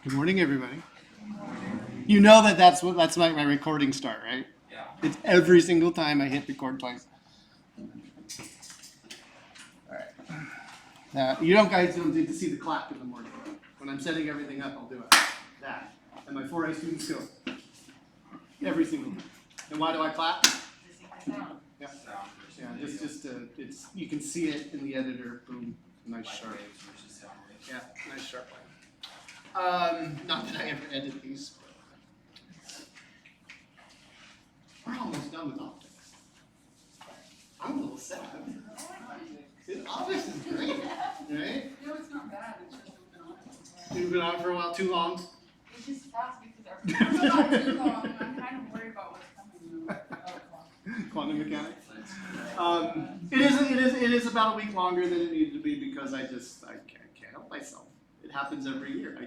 Good morning, everybody. You know that's my recording start, right? Yeah. It's every single time I hit record twice. All right. Now, you guys don't need to see the clap in the morning. When I'm setting everything up, I'll do it. That. And my 4A students go. Every single time. And why do I clap? Yeah. Yeah, it's you can see it in the editor. Boom. Nice sharp. Yeah, nice sharp line. Not that I ever edit these. We're almost done with optics. I'm a little sad. Optics is great, right? No, it's not bad. It's just we've been on it. You've been on for a while, too long? It's just fast because our not too long, and I'm kind of worried about what's coming. Quantum mechanics. It is about a week longer than it needed to be because I can't help myself. It happens every year.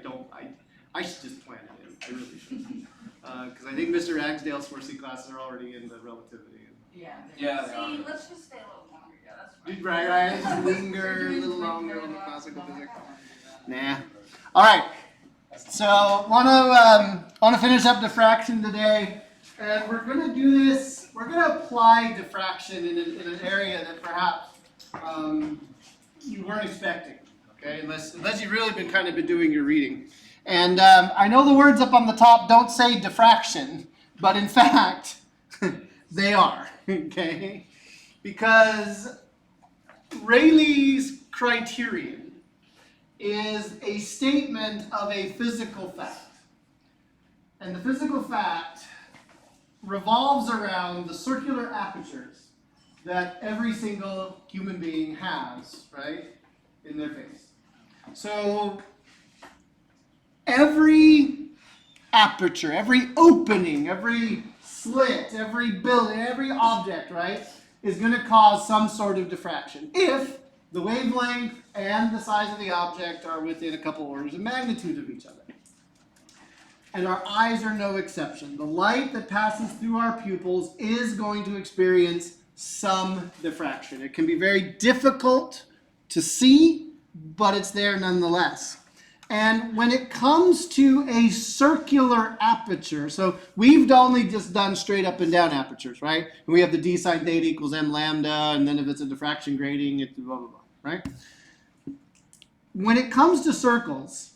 I should just plan it in. I really should. Because I think Mr. Ragsdale's 4C classes are already in the relativity. Yeah. Yeah. See, let's just stay a little longer. Yeah, that's fine. Right, just linger a little longer on the classical physics. Nah. All right. So want to finish up diffraction today, and we're going to do this. We're going to apply diffraction in an area that perhaps you weren't expecting. Okay, unless you've really been doing your reading. And I know the words up on the top don't say diffraction, but in fact, they are. Okay, because Rayleigh's criterion is a statement of a physical fact. And the physical fact revolves around the circular apertures that every single human being has, right, in their face. So every aperture, every opening, every slit, every building, every object, right, is going to cause some sort of diffraction if the wavelength and the size of the object are within a couple orders of magnitude of each other. And our eyes are no exception. The light that passes through our pupils is going to experience some diffraction. It can be very difficult to see, but it's there nonetheless. And when it comes to a circular aperture, so we've only just done straight up and down apertures, right? And we have the d sine theta equals m lambda, and then if it's a diffraction grating, it's blah, blah, blah, right? When it comes to circles,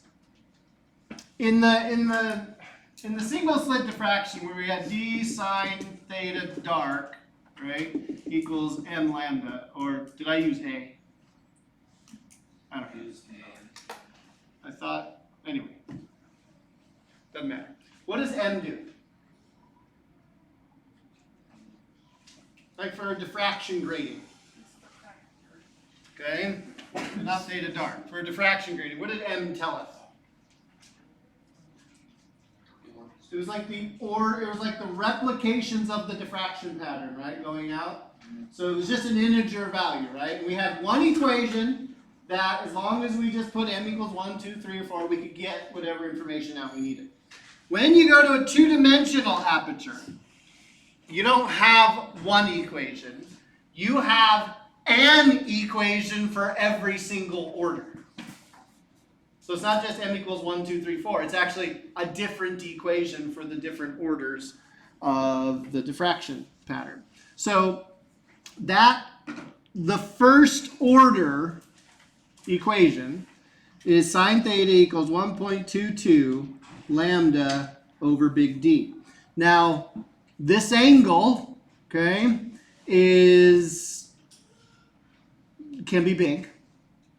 in the single slit diffraction where we had d sine theta dark, right, equals m lambda, or did I use a? I don't know. I thought, anyway, doesn't matter. What does m do? Like for a diffraction grating. Okay, not theta dark. For a diffraction grating, what did m tell us? It was like the replications of the diffraction pattern, right, going out. So it was just an integer value, right? We had one equation that as long as we just put m equals 1, 2, 3, or 4, we could get whatever information out we needed. When you go to a two-dimensional aperture, you don't have one equation. You have an equation for every single order. So it's not just m equals 1, 2, 3, 4. It's actually a different equation for the different orders of the diffraction pattern. So the first order equation is sine theta equals 1.22 lambda over big D. Now, this angle, okay, can be big,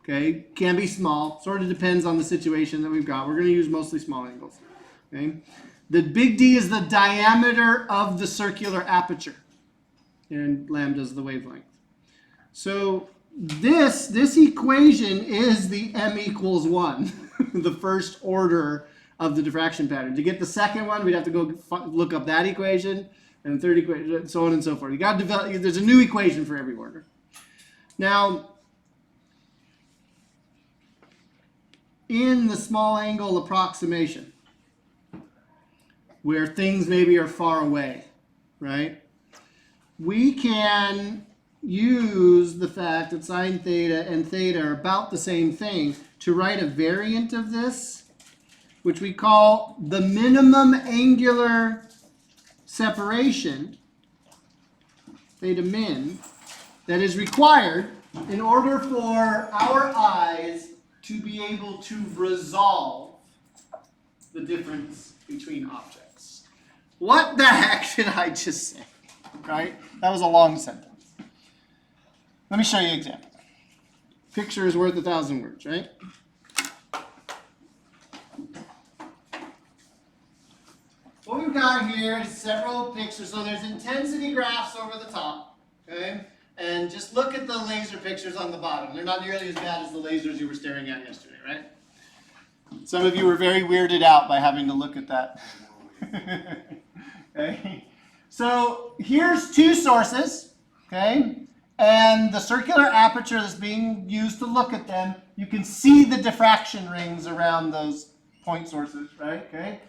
okay, can be small, sort of depends on the situation that we've got. We're going to use mostly small angles, okay. The big D is the diameter of the circular aperture, and lambda is the wavelength. So this equation is the m equals 1, the first order of the diffraction pattern. To get the second one, we'd have to go look up that equation, and the third equation, so on and so forth. You got to develop. There's a new equation for every order. Now, in the small angle approximation, where things maybe are far away, right? We can use the fact that sine theta and theta are about the same thing to write a variant of this which we call the minimum angular separation, theta min, that is required in order for our eyes to be able to resolve the difference between objects. What the heck did I just say? Right? That was a long sentence. Let me show you an example. Picture is worth 1,000 words, right? What we've got here is several pictures. So there's intensity graphs over the top, okay? And just look at the laser pictures on the bottom. They're not nearly as bad as the lasers you were staring at yesterday, right? Some of you were very weirded out by having to look at that. Okay? So here's two sources, okay? And the circular aperture that's being used to look at them, you can see the diffraction rings around those point sources, right? Okay?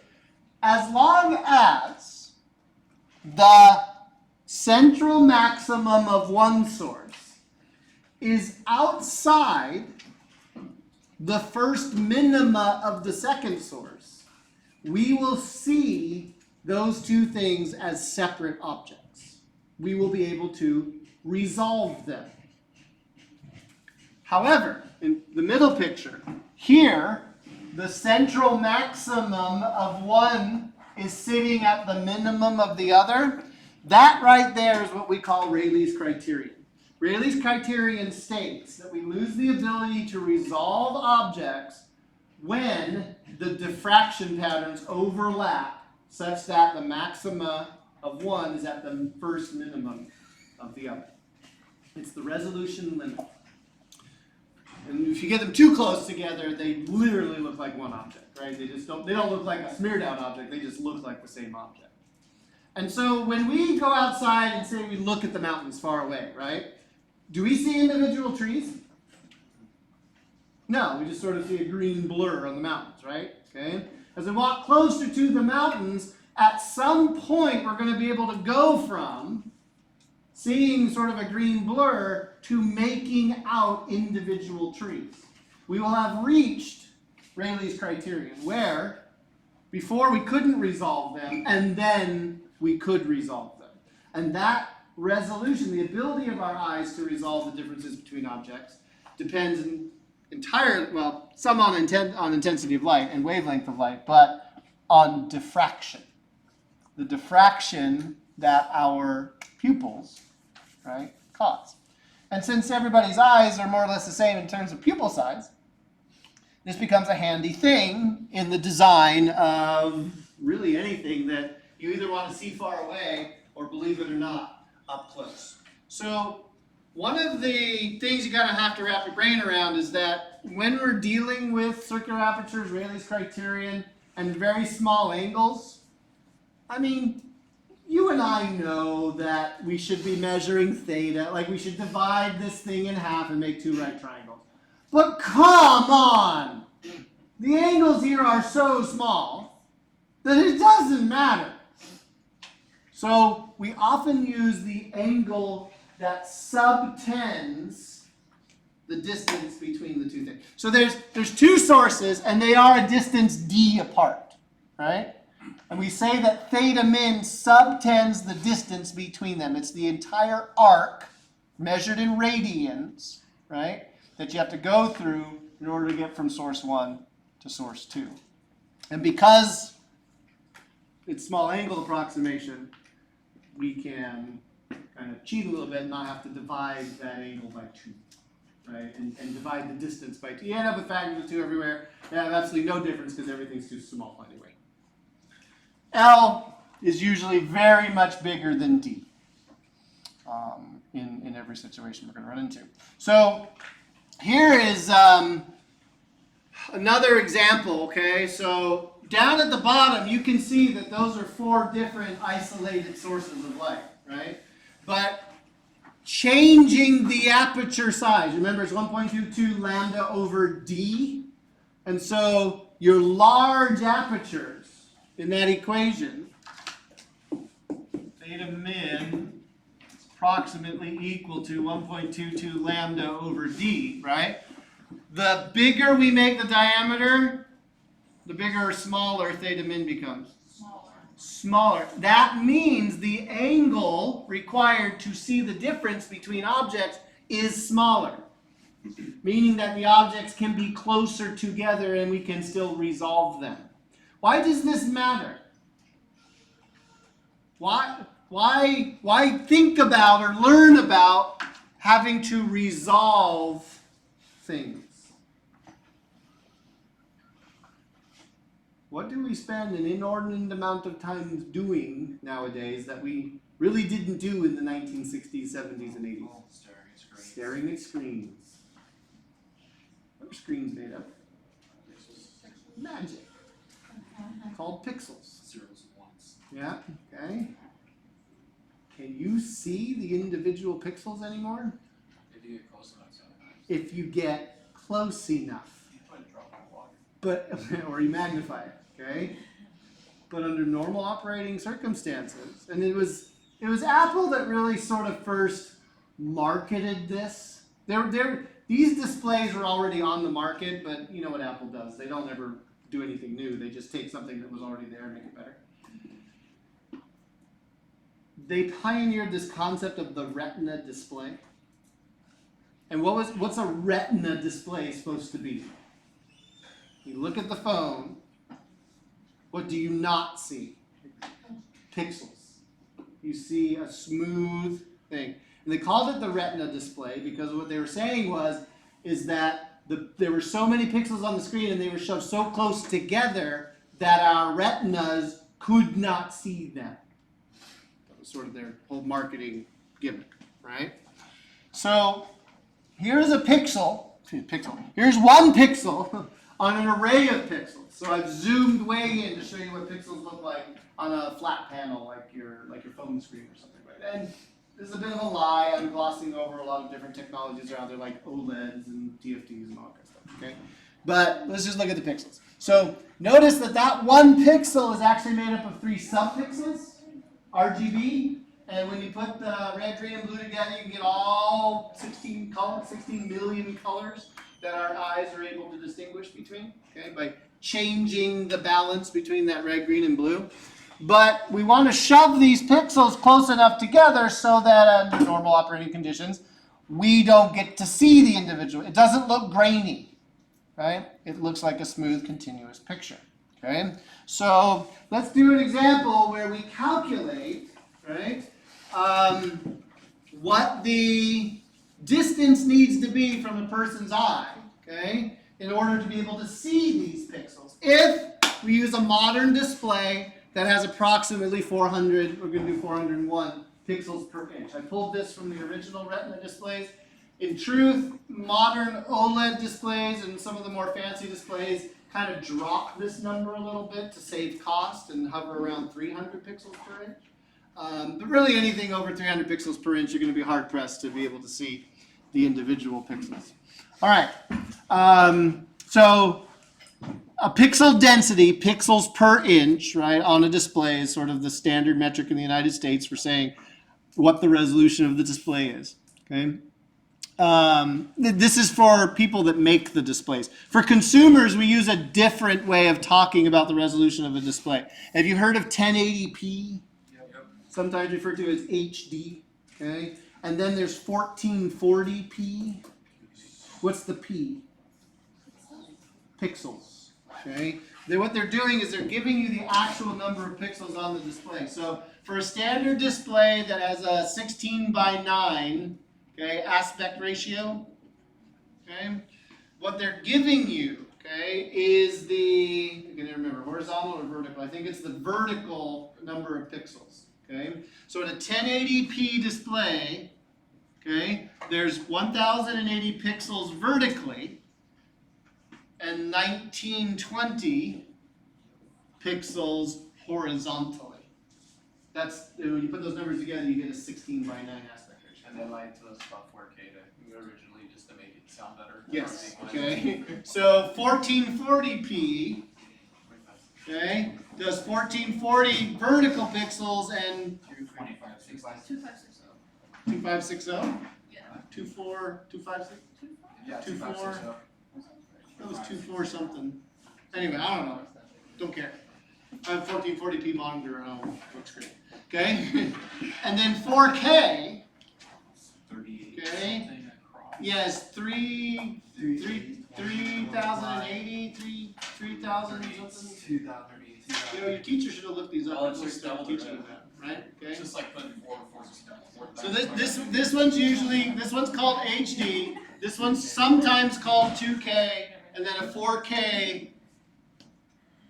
As long as the central maximum of one source is outside the first minima of the second source, we will see those two things as separate objects. We will be able to resolve them. However, in the middle picture, here, the central maximum of one is sitting at the minimum of the other. That right there is what we call Rayleigh's criterion. Rayleigh's criterion states that we lose the ability to resolve objects when the diffraction patterns overlap such that the maxima of one is at the first minimum of the other. It's the resolution limit. And if you get them too close together, they literally look like one object, right? They don't look like a smeared out object, they just look like the same object. And so when we go outside and say we look at the mountains far away, right? Do we see individual trees? No, we just sort of see a green blur on the mountains, right? Okay? As we walk closer to the mountains, at some point we're going to be able to go from seeing sort of a green blur to making out individual trees. We will have reached Rayleigh's criterion, where before we couldn't resolve them, and then we could resolve them. And that resolution, the ability of our eyes to resolve the differences between objects, depends entirely, well, some on intensity of light and wavelength of light, but on diffraction. The diffraction that our pupils, right, cause. And since everybody's eyes are more or less the same in terms of pupil size, this becomes a handy thing in the design of really anything that you either want to see far away or, believe it or not, up close. So one of the things you gotta have to wrap your brain around is that when we're dealing with circular apertures, Rayleigh's criterion, and very small angles, I mean, you and I know that we should be measuring theta, like we should divide this thing in half and make two right triangles. But come on! The angles here are so small that it doesn't matter. So we often use the angle that subtends the distance between the two things. So there's two sources, and they are a distance d apart, right? And we say that theta min subtends the distance between them. It's the entire arc measured in radians, right, that you have to go through in order to get from source 1 to source 2. And because it's small angle approximation, we can kind of cheat a little bit and not have to divide that angle by 2, right, and divide the distance by 2. You end up with factors of 2 everywhere. They have absolutely no difference because everything's too small anyway. L is usually very much bigger than D in every situation we're going to run into. So here is another example, okay? So down at the bottom, you can see that those are 4 different isolated sources of light, right? But changing the aperture size, remember it's 1.22 lambda over D, and so your large apertures in that equation, theta min is approximately equal to 1.22 lambda over D, right? The bigger we make the diameter, the bigger or smaller theta min becomes? Smaller. Smaller. That means the angle required to see the difference between objects is smaller. Meaning that the objects can be closer together and we can still resolve them. Why does this matter? Why think about or learn about having to resolve things? What do we spend an inordinate amount of time doing nowadays that we really didn't do in the 1960s, 70s, and 80s? Staring at screens. Staring at screens. What are screens made of? Magic. Called pixels. Zeros and ones. Yeah, okay. Can you see the individual pixels anymore? If you get close enough sometimes. If you get close enough. You put a drop in water. But, or you magnify it, okay? But under normal operating circumstances, and it was Apple that really sort of first marketed this. These displays were already on the market, but you know what Apple does. They don't ever do anything new. They just take something that was already there and make it better. They pioneered this concept of the retina display. And what's a retina display supposed to be? You look at the phone, what do you not see? Pixels. You see a smooth thing. And they called it the retina display because what they were saying is that there were so many pixels on the screen and they were shoved so close together that our retinas could not see them. That was sort of their whole marketing gimmick, right? So here's a pixel. Here's one pixel on an array of pixels. So I've zoomed way in to show you what pixels look like on a flat panel like your phone screen or something, right? And this is a bit of a lie. I'm glossing over a lot of different technologies out there like OLEDs and TFTs and all that kind of stuff, okay? But let's just look at the pixels. So notice that one pixel is actually made up of 3 subpixels, RGB, and when you put the red, green, and blue together, you can get all 16 million colors that our eyes are able to distinguish between, okay, by changing the balance between that red, green, and blue. But we want to shove these pixels close enough together so that under normal operating conditions, we don't get to see the individual. It doesn't look grainy, right? It looks like a smooth, continuous picture, okay? So let's do an example where we calculate, right, what the distance needs to be from a person's eye, okay, in order to be able to see these pixels. If we use a modern display that has approximately 400, we're going to do 401 pixels per inch. I pulled this from the original Retina displays. In truth, modern OLED displays and some of the more fancy displays kind of drop this number a little bit to save cost and hover around 300 pixels per inch. But really anything over 300 pixels per inch, you're going to be hard-pressed to be able to see the individual pixels. All right, so a pixel density, pixels per inch, right, on a display is sort of the standard metric in the United States for saying what the resolution of the display is, okay? This is for people that make the displays. For consumers, we use a different way of talking about the resolution of a display. Have you heard of 1080p? Yep. Sometimes referred to as HD, okay? And then there's 1440p. What's the P? Pixels, okay? What they're doing is they're giving you the actual number of pixels on the display. So for a standard display that has a 16 by 9, okay, aspect ratio, okay, what they're giving you, okay, is the, you can remember, horizontal or vertical. I think it's the vertical number of pixels, okay? So at a 1080p display, okay, there's 1080 pixels vertically and 1920 pixels horizontally. That's, when you put those numbers together, you get a 16 by 9 aspect ratio. And they lied to us about 4K originally just to make it sound better. Yes, okay. So 1440p, okay, does 1440 vertical pixels and 2560. 2560. 2560? Yeah. 24, 256? Yeah, 24. 2560. That was 24 something. Anyway, I don't know. Don't care. I have a 1440p monitor at home. Looks great. Okay? And then 4K. 38 Okay. something across. Yes, 3080, 3000 something. 2000. You know, your teacher should have looked these up Well, it's before you just started double the teaching them red. that, right? Okay. It's just like putting 4 just double. So this one's usually, this one's called HD, this one's sometimes called 2K, and then a 4K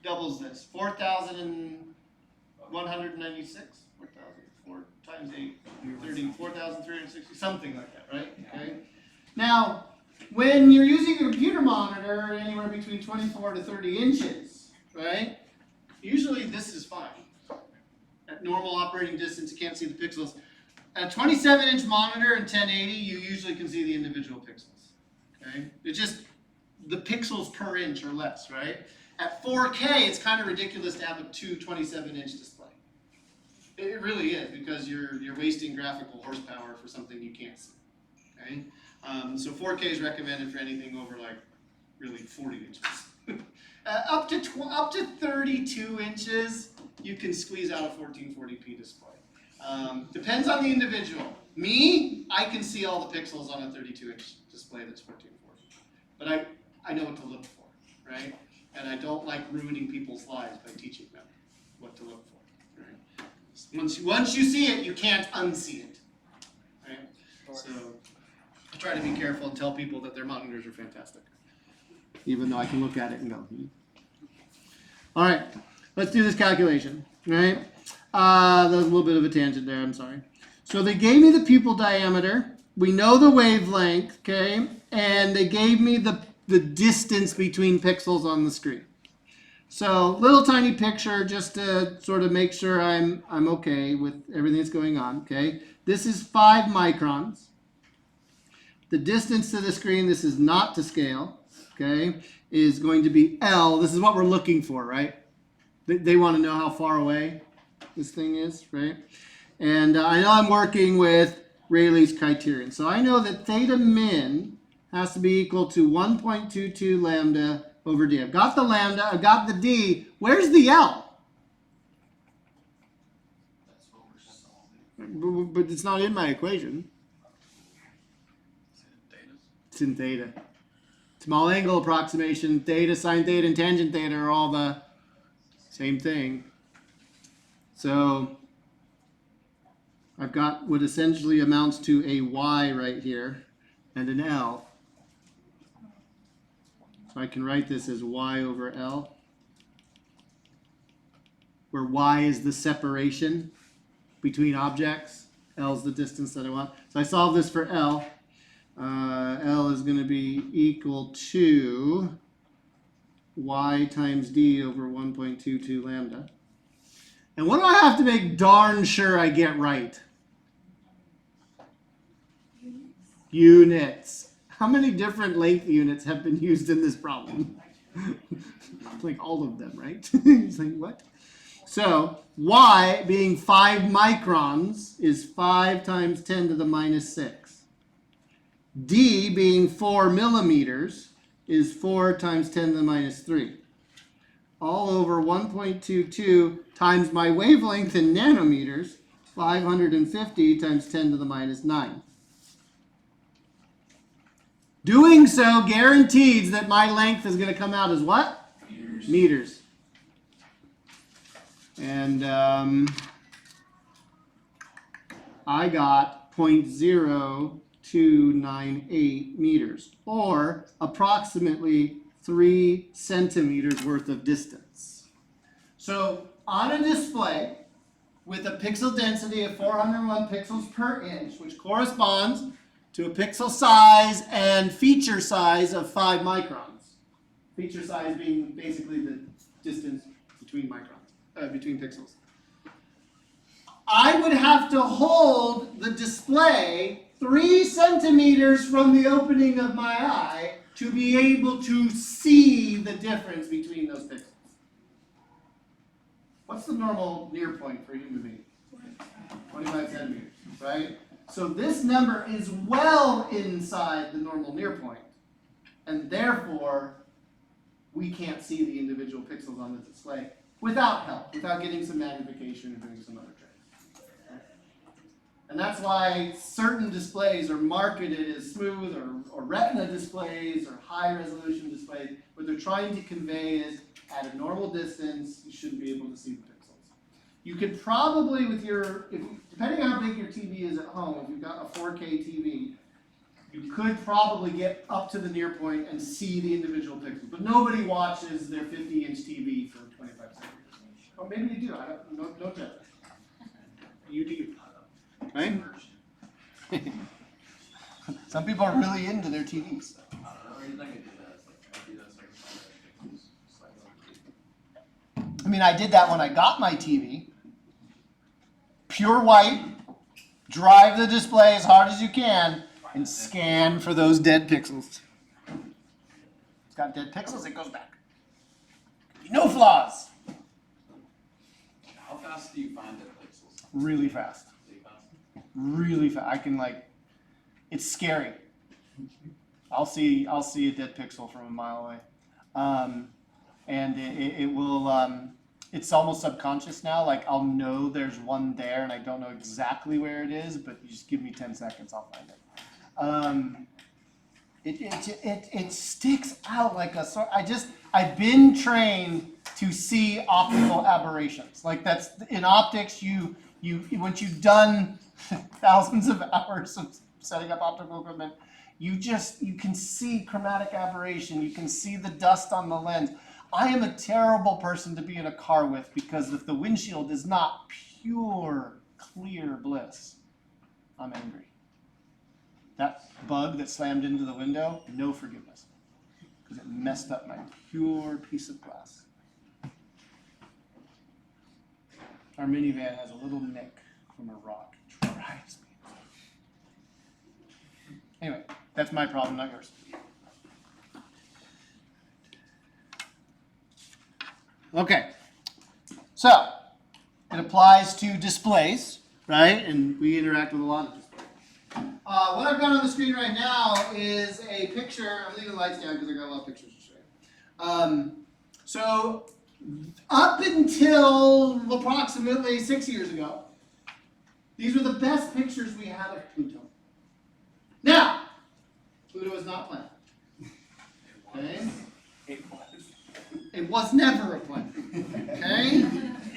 doubles this, 4,196, 4 times 8, 30, 4,360, something like that, right? Okay. Now, when you're using a computer monitor anywhere between 24 to 30 inches, right? Usually this is fine. At normal operating distance, you can't see the pixels. At a 27-inch monitor in 1080, you usually can see the individual pixels. Okay? It's just the pixels per inch or less, right? At 4K, it's kind of ridiculous to have a 27-inch display. It really is, because you're wasting graphical horsepower for something you can't see. Okay? So 4K is recommended for anything over like really 40 inches. Up to 32 inches, you can squeeze out a 1440p display. Depends on the individual. Me, I can see all the pixels on a 32-inch display that's 1440. But I know what to look for, right? And I don't like ruining people's lives by teaching them what to look for. Right? Once you see it, you can't unsee it. Right? So I try to be careful and tell people that their monitors are fantastic. Even though I can look at it and go, All right, let's do this calculation, right? That was a little bit of a tangent there, I'm sorry. So they gave me the pupil diameter, we know the wavelength, okay? And they gave me the distance between pixels on the screen. So little tiny picture just to sort of make sure I'm okay with everything that's going on, okay? This is 5 microns. The distance to the screen, this is not to scale, okay, is going to be L. This is what we're looking for, right? They want to know how far away this thing is, right? And I know I'm working with Rayleigh's criterion. So I know that theta min has to be equal to 1.22 lambda over d. I've got the lambda, I've got the d. Where's the L? That's what we're solving. But it's not in my equation. It's in theta. Small angle approximation, theta, sine theta, and tangent theta are all the same thing. So I've got what essentially amounts to a y right here and an L. So I can write this as y over L, where y is the separation between objects, L is the distance that I want. So I solve this for L. L is going to be equal to y times d over 1.22 lambda. And what do I have to make darn sure I get right? Units. How many different length units have been used in this problem? Like all of them, right? It's like, what? So, y being 5 microns is 5 times 10 to the minus 6. D being 4 millimeters is 4 times 10 to the minus 3. All over 1.22 times my wavelength in nanometers, 550 times 10 to the minus 9. Doing so guarantees that my length is going to come out as what? Meters. And I got 0.0298 meters, or approximately 3 centimeters worth of distance. So on a display with a pixel density of 401 pixels per inch, which corresponds to a pixel size and feature size of 5 microns. Feature size being basically the distance between between pixels. I would have to hold the display 3 centimeters from the opening of my eye to be able to see the difference between those pixels. What's the normal near point for a human being? 25 centimeters, right? So this number is well inside the normal near point, and therefore we can't see the individual pixels on the display without help, without getting some magnification or doing some other trick. And that's why certain displays are marketed as smooth or retina displays or high resolution displays. What they're trying to convey is at a normal distance, you shouldn't be able to see the pixels. You could probably, with your, depending on how big your TV is at home, if you've got a 4K TV, you could probably get up to the near point and see the individual pixels. But nobody watches their 50-inch TV for 25 seconds. Or maybe you do. I don't judge. You do. Right? Some people are really into their TVs. I mean, I did that when I got my TV. Pure white, drive the display as hard as you can, and scan for those dead pixels. It's got dead pixels, it goes back. No flaws. How fast do you find dead pixels? Really fast. Really fast. I can it's scary. I'll see a dead pixel from a mile away. And it will, it's almost subconscious now. Like I'll know there's one there and I don't know exactly where it is, but you just give me 10 seconds, I'll find it. It sticks out like a sort. I've been trained to see optical aberrations. Like that's in optics. You once you've done thousands of hours of setting up optical equipment, you can see chromatic aberration. You can see the dust on the lens. I am a terrible person to be in a car with because if the windshield is not pure, clear bliss, I'm angry. That bug that slammed into the window, no forgiveness. Because it messed up my pure piece of glass. Our minivan has a little nick from a rock. It drives me. Anyway, that's my problem, not yours. Okay, so it applies to displays, right? And we interact with a lot of displays. What I've got on the screen right now is a picture. I'm leaving the lights down because I got a lot of pictures to show you. So up until approximately 6 years ago, these were the best pictures we had of Pluto. Now, Pluto is not a planet. Okay? It was never a planet. Okay?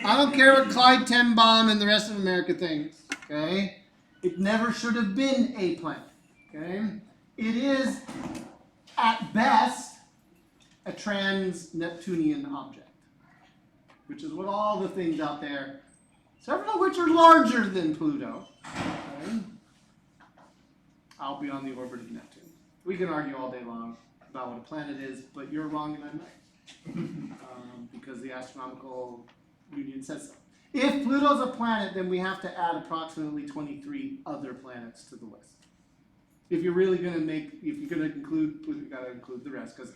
I don't care what Clyde Tenbaum and the rest of America thinks. Okay? It never should have been a planet. Okay? It is, at best, a trans-Neptunian object, which is what all the things out there, several of which are larger than Pluto. Okay? I'll be on the orbit of Neptune. We can argue all day long about what a planet is, but you're wrong and I'm right. Because the Astronomical Union says so. If Pluto's a planet, then we have to add approximately 23 other planets to the list. If you're really going to if you're going to include Pluto, you've got to include the rest, because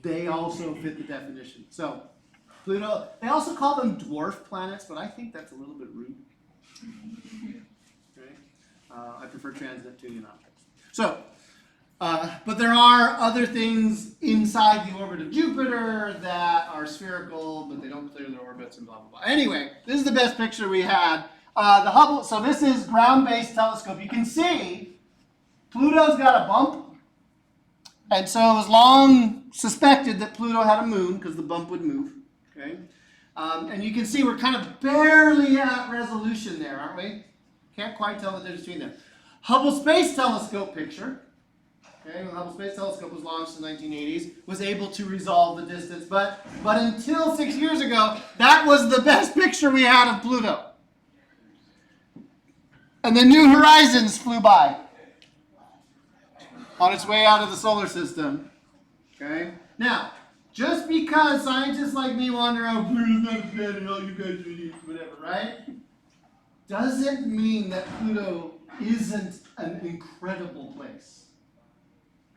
they also fit the definition. So, Pluto, they also call them dwarf planets, but I think that's a little bit rude. Okay? I prefer trans-Neptunian objects. So, but there are other things inside the orbit of Jupiter that are spherical, but they don't clear their orbits and blah, blah, blah. Anyway, this is the best picture we had. The Hubble, so this is ground-based telescope. You can see Pluto's got a bump. And so it was long suspected that Pluto had a moon because the bump would move. Okay? And you can see we're kind of barely at resolution there, aren't we? Can't quite tell the difference between them. Hubble Space Telescope picture. Okay, when the Hubble Space Telescope was launched in the 1980s, was able to resolve the distance. But until 6 years ago, that was the best picture we had of Pluto. And then New Horizons flew by on its way out of the solar system. Okay? Now, just because scientists like me wander out, Pluto's not a planet, all you guys are idiots, whatever, right? Doesn't mean that Pluto isn't an incredible place.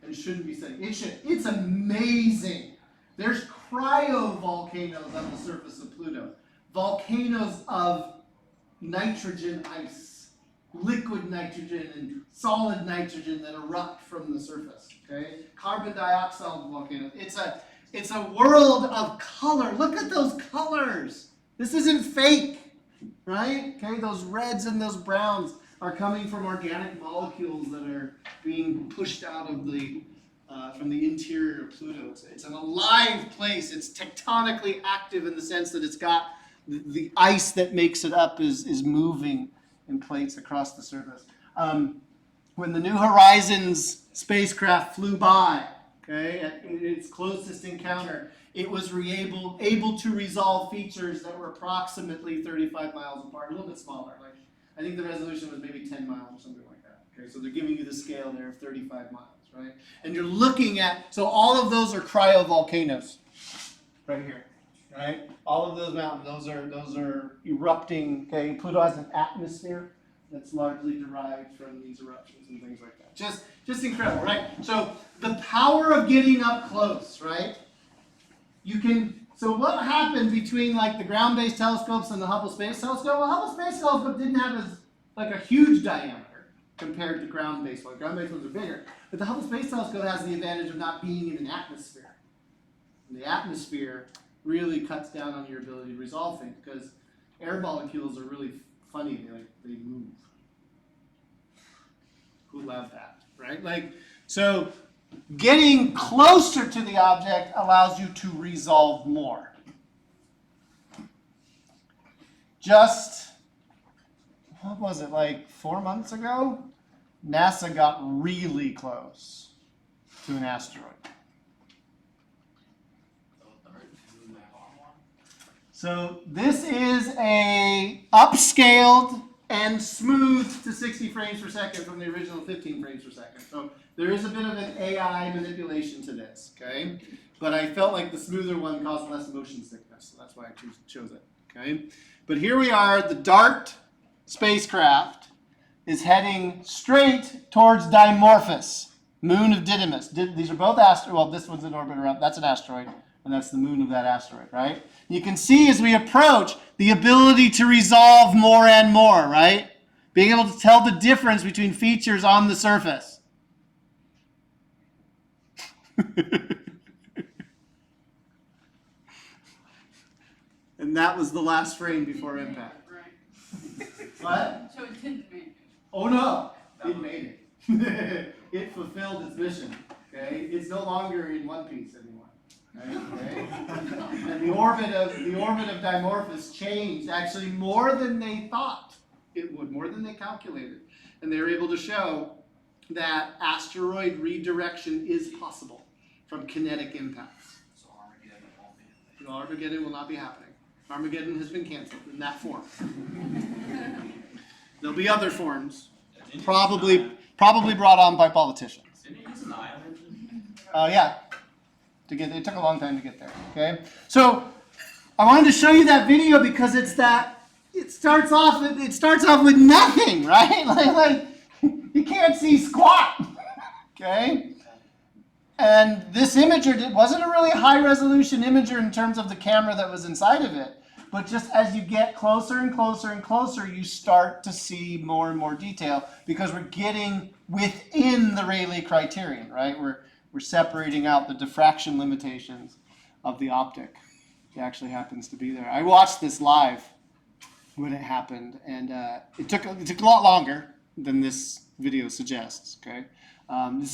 And shouldn't be studied. It should. It's amazing. There's cryovolcanoes on the surface of Pluto. Volcanoes of nitrogen ice, liquid nitrogen and solid nitrogen that erupt from the surface. Okay? Carbon dioxide volcanoes. It's a world of color. Look at those colors. This isn't fake, right? Okay, those reds and those browns are coming from organic molecules that are being pushed out of from the interior of Pluto. It's an alive place. It's tectonically active in the sense that it's got the ice that makes it up is moving in plates across the surface. When the New Horizons spacecraft flew by, okay, at its closest encounter, it was able to resolve features that were approximately 35 miles apart, a little bit smaller. Like I think the resolution was maybe 10 miles or something like that. Okay, so they're giving you the scale there of 35 miles, right? And you're looking at, so all of those are cryovolcanoes, right here, right? All of those mountains, those are erupting. Okay, Pluto has an atmosphere that's largely derived from these eruptions and things like that. Just incredible, right? So the power of getting up close, right? So what happened between like the ground-based telescopes and the Hubble Space Telescope? Well, Hubble Space Telescope didn't have a huge diameter compared to ground-based ones. Ground-based ones are bigger. But the Hubble Space Telescope has the advantage of not being in an atmosphere. And the atmosphere really cuts down on your ability to resolve things because air molecules are really funny. They move. Who loved that, right? So getting closer to the object allows you to resolve more. Just, what was it, like 4 months ago? NASA got really close to an asteroid. So this is a upscaled and smoothed to 60 frames per second from the original 15 frames per second. So there is a bit of an AI manipulation to this, okay? But I felt like the smoother one caused less motion sickness, so that's why I chose it, okay? But here we are, the DART spacecraft is heading straight towards Dimorphos, moon of Didymus. These are both asteroids. Well, this one's in orbit around, that's an asteroid, and that's the moon of that asteroid, right? You can see as we approach the ability to resolve more and more, right? Being able to tell the difference between features on the surface. And that was the last frame before impact. Right. What? So it didn't make it. Oh no, it made it. It fulfilled its mission. Okay, it's no longer in one piece anymore. Right? Okay? And the orbit of Dimorphos changed actually more than they thought it would, more than they calculated, and they were able to show that asteroid redirection is possible from kinetic impacts. So Armageddon won't be. No, Armageddon will not be happening. Armageddon has been canceled in that form. There'll be other forms, probably brought on by politicians. Didn't you use an ion engine? Yeah. It took a long time to get there. Okay. So I wanted to show you that video because it starts off with nothing, right? like you can't see squat. Okay. And this imager wasn't a really high resolution imager in terms of the camera that was inside of it. But just as you get closer and closer and closer, you start to see more and more detail because we're getting within the Rayleigh criterion, right? We're separating out the diffraction limitations of the optic. It actually happens to be there. I watched this live when it happened, and it took a lot longer than this video suggests. Okay,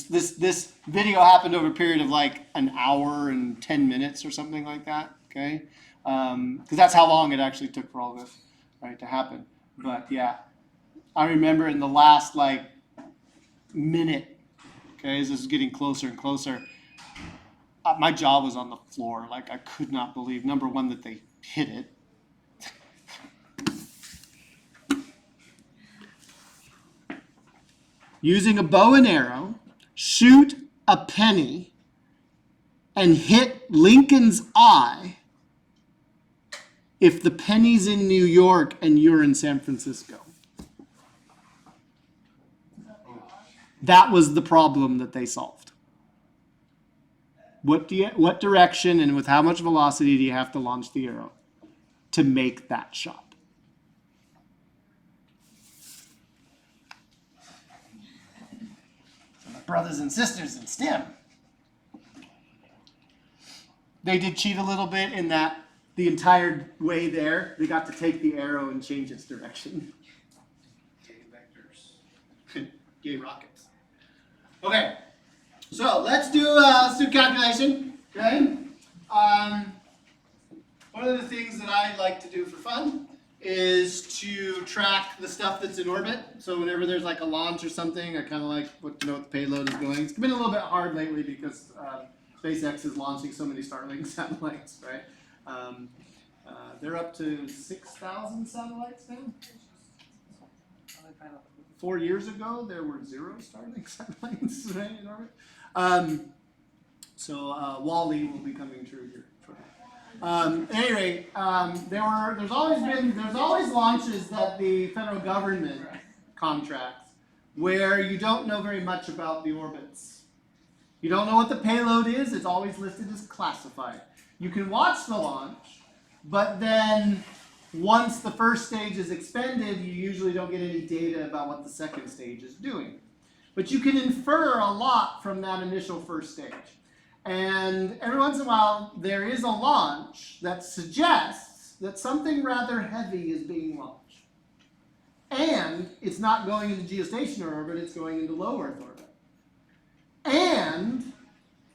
this video happened over a period of like an hour and 10 minutes or something like that. Okay, because that's how long it actually took for all this to happen. But yeah, I remember in the last like minute. Okay, as this is getting closer and closer, my jaw was on the floor. Like I could not believe, number one, that they hit it. Using a bow and arrow, shoot a penny and hit Lincoln's eye if the penny's in New York and you're in San Francisco. That was the problem that they solved. What direction and with how much velocity do you have to launch the arrow to make that shot? So my brothers and sisters in STEM. they did cheat a little bit in that the entire way there, they got to take the arrow and change its direction. Gay vectors. Gay rockets. Okay, so let's do calculation. Okay. One of the things that I like to do for fun is to track the stuff that's in orbit. So whenever there's like a launch or something, I kind of like to know what the payload is going. It's been a little bit hard lately because SpaceX is launching so many Starlink satellites, right? They're up to 6,000 satellites now. 4 years ago, there were 0 Starlink satellites right, in orbit. So Wall-E will be coming true here shortly. At any rate, there's always launches that the federal government contracts where you don't know very much about the orbits. You don't know what the payload is. It's always listed as classified. You can watch the launch, but then once the first stage is expended, you usually don't get any data about what the second stage is doing. But you can infer a lot from that initial first stage. And every once in a while, there is a launch that suggests that something rather heavy is being launched. And it's not going into geostationary orbit, it's going into low Earth orbit. And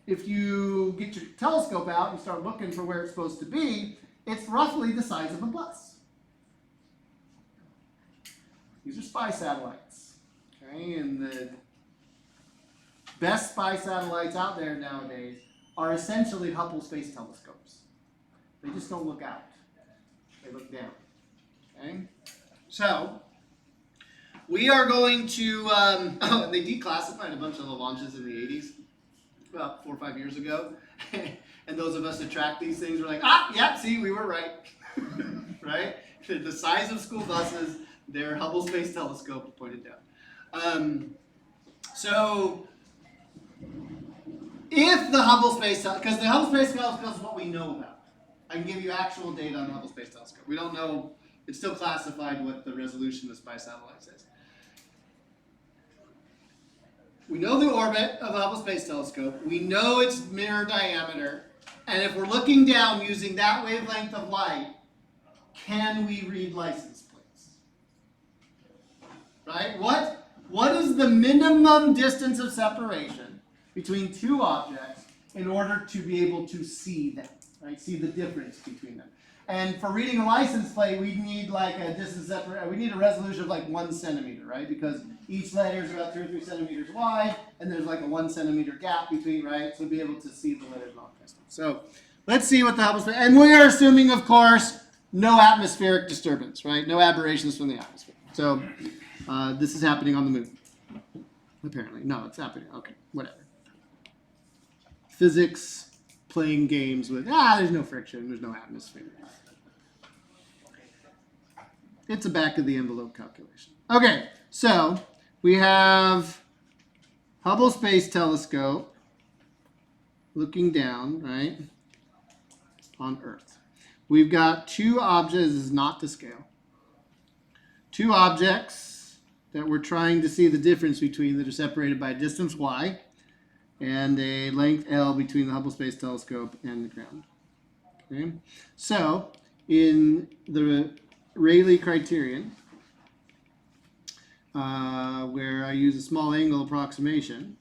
if you get your telescope out and start looking for where it's supposed to be, it's roughly the size of a bus. These are spy satellites. Okay, and the best spy satellites out there nowadays are essentially Hubble Space Telescopes. They just don't look out. They look down. Okay? So, we are going to, they declassified a bunch of the launches in the 80s, about 4 or 5 years ago. And those of us that track these things were like, see, we were right. Right? The size of school buses, their Hubble Space Telescope pointed down. So, if the Hubble Space Telescope, because the Hubble Space Telescope is what we know about. I can give you actual data on the Hubble Space Telescope. We don't know, it's still classified what the resolution of spy satellites is. We know the orbit of the Hubble Space Telescope. We know its mirror diameter. And if we're looking down using that wavelength of light, can we read license plates? Right? What is the minimum distance of separation between two objects in order to be able to see them? Right? See the difference between them. And for reading a license plate, we need like a distance separate. We need a resolution of like 1 centimeter, right? Because each letter is about 2 or 3 centimeters wide, and there's like a 1 centimeter gap between, right? So be able to see the letters and all that kind of stuff. So let's see what the Hubble Space. And we are assuming, of course, no atmospheric disturbance, right? No aberrations from the atmosphere. So this is happening on the moon. Apparently, no, it's happening. Okay, whatever. Physics. Playing games with, there's no friction, there's no atmosphere. It's a back of the envelope calculation. Okay, so we have Hubble Space Telescope looking down, right, on Earth. We've got two objects, this is not to scale, two objects that we're trying to see the difference between that are separated by a distance y and a length L between the Hubble Space Telescope and the ground. Okay? So, in the Rayleigh criterion, where I use a small angle approximation,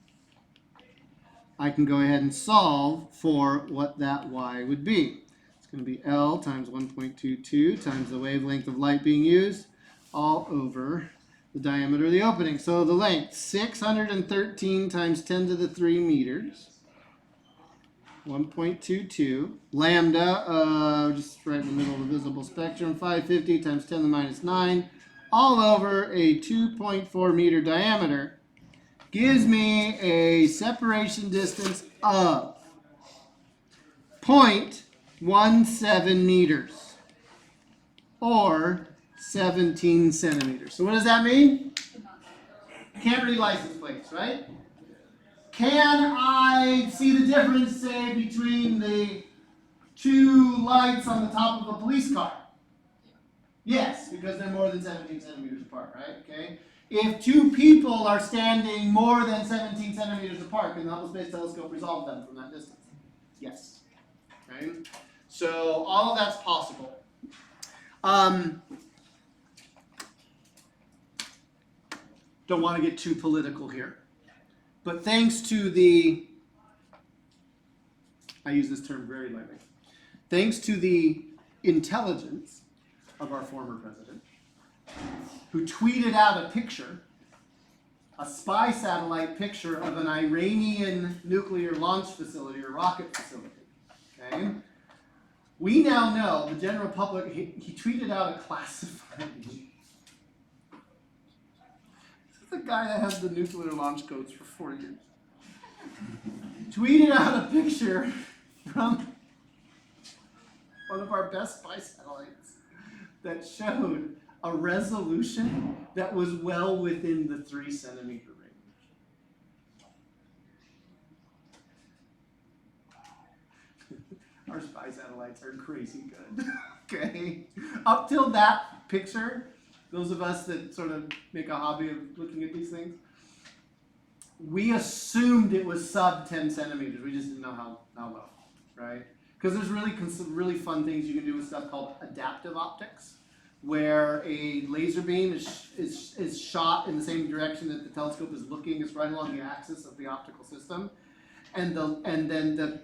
I can go ahead and solve for what that y would be. It's going to be L times 1.22 times the wavelength of light being used, all over the diameter of the opening. So the length, 613 times 10 to the 3 meters, 1.22. Lambda, just right in the middle of the visible spectrum, 550 times 10 to the minus 9, all over a 2.4 meter diameter, gives me a separation distance of 0.17 meters, or 17 centimeters. So what does that mean? Can't read license plates, right? Can I see the difference, say, between the two lights on the top of a police car? Yes, because they're more than 17 centimeters apart, right? Okay. If two people are standing more than 17 centimeters apart, can the Hubble Space Telescope resolve them from that distance? Yes. Okay? So all of that's possible. Don't want to get too political here. But thanks to the, I use this term very lightly, thanks to the intelligence of our former president, who tweeted out a picture, a spy satellite picture of an Iranian nuclear launch facility or rocket facility. Okay? We now know, the general public, he tweeted out a classified. This is the guy that has the nuclear launch codes for 4 years. Tweeted out a picture from one of our best spy satellites that showed a resolution that was well within the 3 centimeter range. Our spy satellites are crazy good. Okay? Up till that picture, those of us that sort of make a hobby of looking at these things, we assumed it was sub 10 centimeters. We just didn't know how low, right? Because there's some really fun things you can do with stuff called adaptive optics, where a laser beam is shot in the same direction that the telescope is looking. It's right along the axis of the optical system. And then the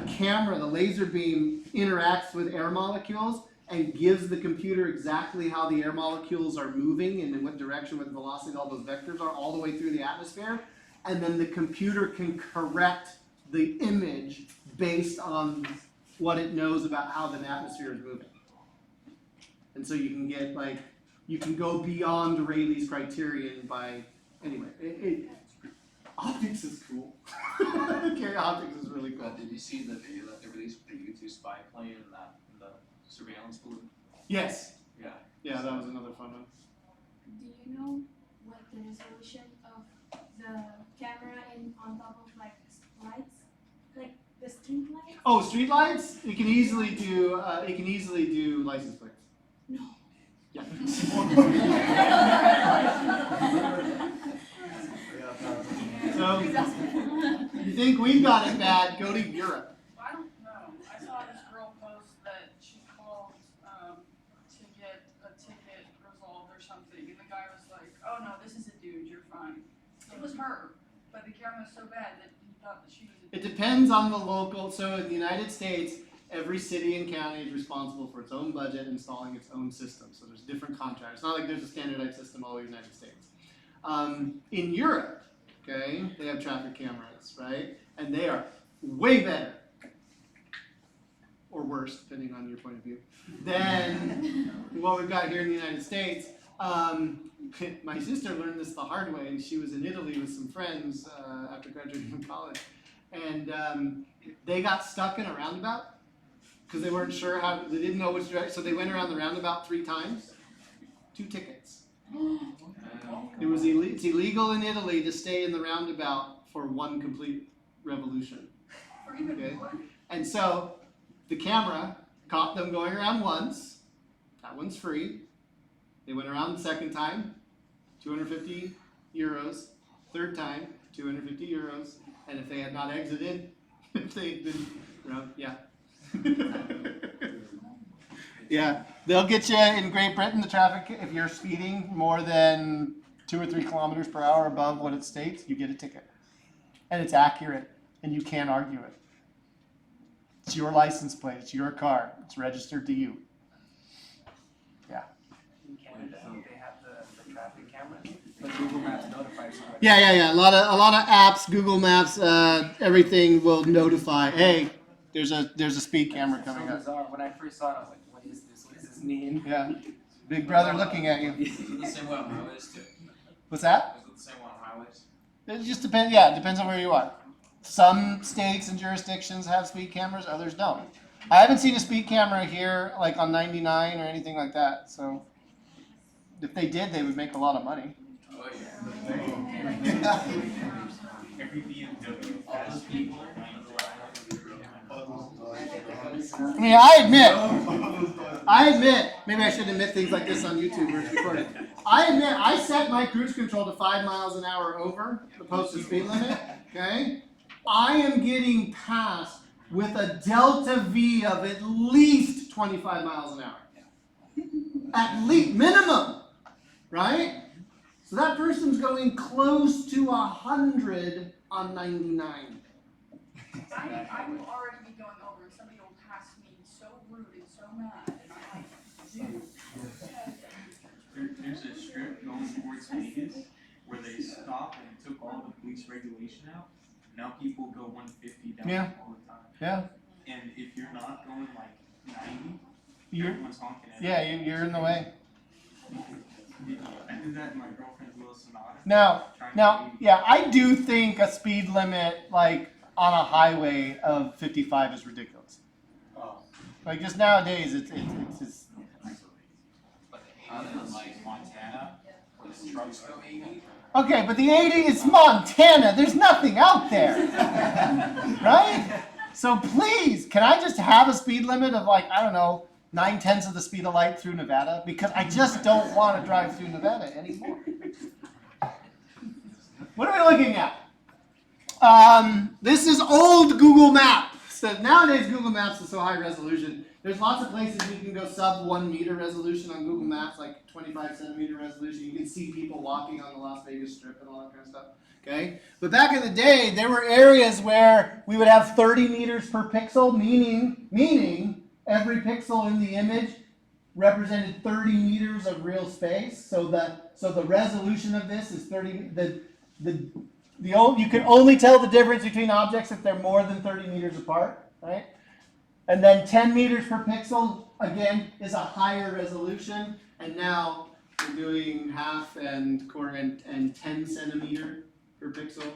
camera, the laser beam, interacts with air molecules and gives the computer exactly how the air molecules are moving and in what direction, what velocity all those vectors are, all the way through the atmosphere. And then the computer can correct the image based on what it knows about how the atmosphere is moving. And so you can get, like, you can go beyond Rayleigh's criterion by, anyway, optics is cool. Okay, optics is really cool. Did you see the video that they released with the U-2 spy plane and the surveillance balloon? Yes. Yeah. Yeah, that was another fun one. Do you know what the resolution of the camera on top of like lights, like the street lights? Oh, street lights? It can easily do license plates. No. Yeah. So, you think we've got it bad, go to Europe. I don't know. I saw this girl post that she called to get a ticket resolved or something, and the guy was like, "Oh no, this is a dude. You're fine." It was her, but the camera was so bad that he thought that she was a It dude. depends on the local. So in the United States, every city and county is responsible for its own budget, installing its own system. So there's different contracts. It's not like there's a standardized system all over the United States. In Europe, okay, they have traffic cameras, right? And they are way better, or worse, depending on your point of view, than what we've got here in the United States. My sister learned this the hard way, and she was in Italy with some friends after graduating from college. And they got stuck in a roundabout because they weren't sure how, they didn't know which direction, so they went around the roundabout 3 times. 2 tickets. It's illegal in Italy to stay in the roundabout for 1 complete revolution. Or even Okay. more. And so the camera caught them going around once. That one's free. They went around the second time, 250 euros. Third time, 250 euros. And if they had not exited, if they'd been around, yeah. Yeah, they'll get you in Great Britain, the traffic, if you're speeding more than 2 or 3 kilometers per hour above what it states, you get a ticket. And it's accurate, and you can't argue it. It's your license plate, it's your car, it's registered to you. Yeah. In Canada, they have the traffic cameras, but Google Maps notifies you. Yeah. A lot of apps, Google Maps, everything will notify, hey, there's a speed camera coming So up. bizarre. When I first saw it, I was like, what is this? What does this mean? Yeah. Big brother looking at you. Is it the same way on highways too? What's that? Is it the same way on highways? It just depends. Yeah, it depends on where you are. Some states and jurisdictions have speed cameras, others don't. I haven't seen a speed camera here, like on 99 or anything like that. So, if they did, they would make a lot of money. Oh yeah. Every BMW All those people. I mean, I admit, maybe I should admit things like this on YouTube where it's recorded. I admit, I set my cruise control to 5 miles an hour over the posted speed limit. Okay, I am getting past with a delta V of at least 25 miles an hour. At least, minimum, right? So that person's going close to 100 on 99. I will already be going over and somebody will pass me so rude and so mad and I'm like, dude. There's a strip going towards Vegas where they stopped and took all the police regulation out. Now people go 150 down Yeah. all the time. Yeah. And if you're not going like 90, You're, everyone's honking at yeah, you're in the way. you. I did that in my girlfriend's little Sonata. Now, yeah, I do think a speed limit like on a highway of 55 is ridiculous. Oh. Like just nowadays, it's But in like Montana, where the trucks go 80. okay, but the 80 is Montana. There's nothing out there, right? So please, can I just have a speed limit of like, I don't know, 9/10 of the speed of light through Nevada? Because I just don't want to drive through Nevada anymore. What are we looking at? This is old Google Maps. So nowadays Google Maps is so high resolution. There's lots of places you can go sub 1 meter resolution on Google Maps, like 25 centimeter resolution. You can see people walking on the Las Vegas Strip and all that kind of stuff. Okay? But back in the day, there were areas where we would have 30 meters per pixel, meaning every pixel in the image represented 30 meters of real space. So the resolution of this is 30. You can only tell the difference between objects if they're more than 30 meters apart, right? And then 10 meters per pixel, again, is a higher resolution. And now we're doing half and quarter and 10 centimeter per pixel.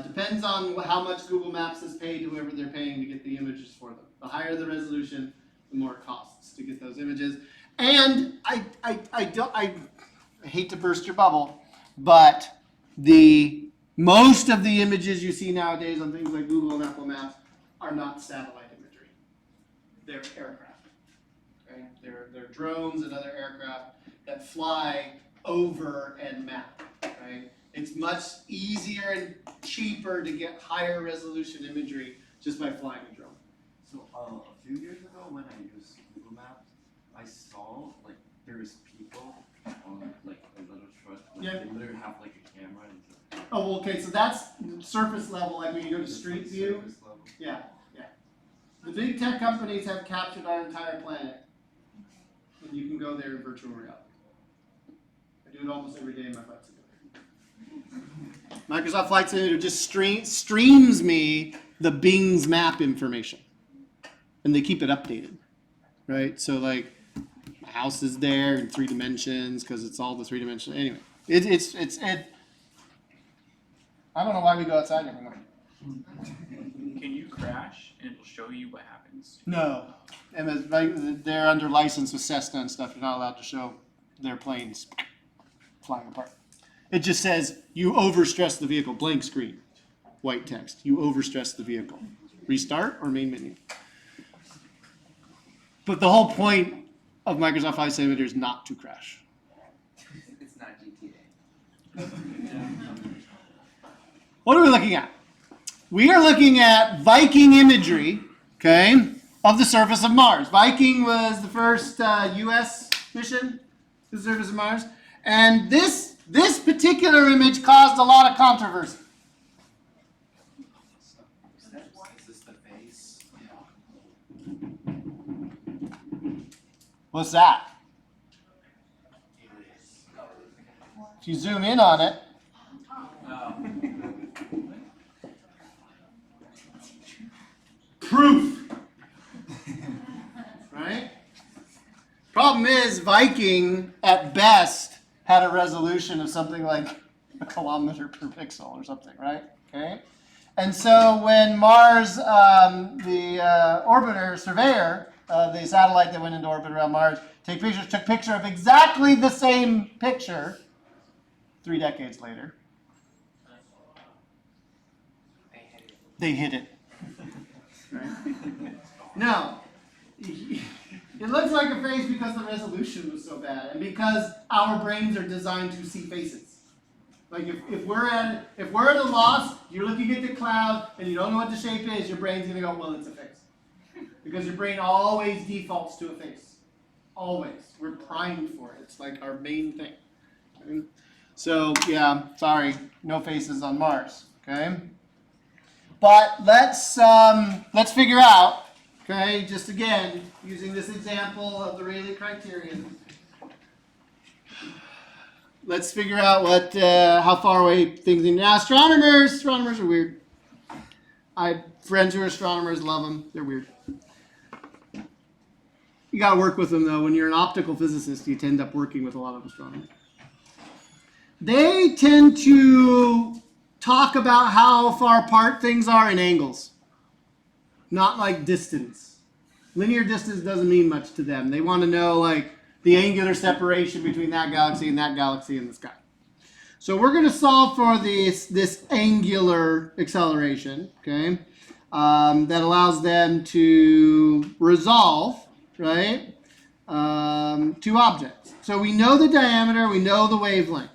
Depends on how much Google Maps has paid whoever they're paying to get the images for them. The higher the resolution, the more it costs to get those images. And I hate to burst your bubble, but most of the images you see nowadays on things like Google and Apple Maps are not satellite imagery. They're aircraft. Okay? They're drones and other aircraft that fly over and map. Right? It's much easier and cheaper to get higher resolution imagery just by flying a drone. So a few years ago when I used Google Maps, I saw like there's people on like a little truck, like Yeah. they literally have like a camera and just Oh, well, okay, so that's surface level, like when you go to Street View. surface level. Yeah. The big tech companies have captured our entire planet. And you can go there in virtual reality. I do it almost every day in my flight simulator. Microsoft Flight Simulator just streams me the Bing's map information. And they keep it updated. Right? So like my house is there in 3 dimensions because it's all the 3 dimensions. Anyway, it I don't know why we go outside every morning. Can you crash and it'll show you what happens? No. And they're under license with Cessna and stuff. You're not allowed to show their planes flying apart. It just says you overstress the vehicle. Blank screen. White text. You overstress the vehicle. Restart or main menu. But the whole point of Microsoft Flight Simulator is not to crash. It's not GTA. What are we looking at? We are looking at Viking imagery, okay, of the surface of Mars. Viking was the first U.S. mission to the surface of Mars. And this particular image caused a lot of controversy. Is this the face? What's that? If you zoom in on it, proof. Right? Problem is, Viking, at best, had a resolution of something like a kilometer per pixel or something, right? Okay? And so when Mars, the orbiter, surveyor, the satellite that went into orbit around Mars, took picture of exactly the same picture 3 decades later. They hit it. Right? Now, it looks like a face because the resolution was so bad and because our brains are designed to see faces. Like if we're at a loss, you're looking at the cloud and you don't know what the shape is, your brain's gonna go, well, it's a face. Because your brain always defaults to a face. Always. We're primed for it. It's like our main thing. Okay? So yeah, sorry, no faces on Mars. Okay? But let's figure out, okay, just again, using this example of the Rayleigh criterion. Let's figure out what how far away things are. Now, astronomers are weird. I have friends who are astronomers, love them. They're weird. You got to work with them, though. When you're an optical physicist, you tend up working with a lot of astronomers. They tend to talk about how far apart things are in angles, not like distance. Linear distance doesn't mean much to them. They want to know, like, the angular separation between that galaxy and the sky. So we're going to solve for this angular acceleration, okay, that allows them to resolve, right, two objects. So we know the diameter, we know the wavelength.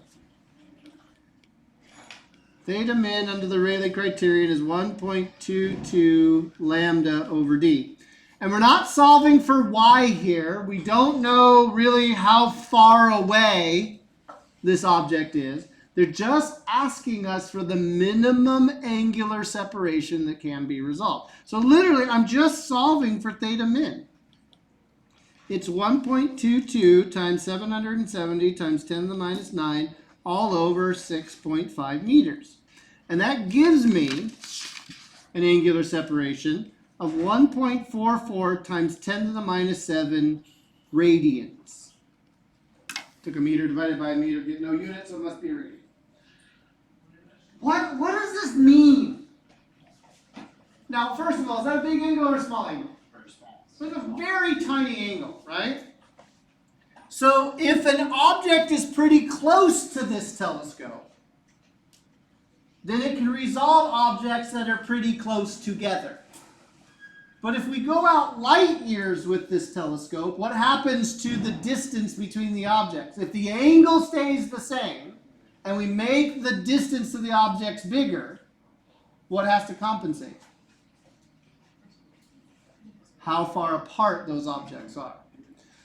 Theta min under the Rayleigh criterion is 1.22 lambda over d. And we're not solving for y here. We don't know really how far away this object is. They're just asking us for the minimum angular separation that can be resolved. So literally, I'm just solving for theta min. It's 1.22 times 770 times 10 to the minus 9 all over 6.5 meters. And that gives me an angular separation of 1.44 times 10 to the minus 7 radians. Took a meter divided by a meter, get no unit, so it must be a radian. What does this mean? Now, first of all, is that a big angle or a small angle? Very small. So it's a very tiny angle, right? So if an object is pretty close to this telescope, then it can resolve objects that are pretty close together. But if we go out light years with this telescope, what happens to the distance between the objects? If the angle stays the same, and we make the distance to the objects bigger, what has to compensate? How far apart those objects are.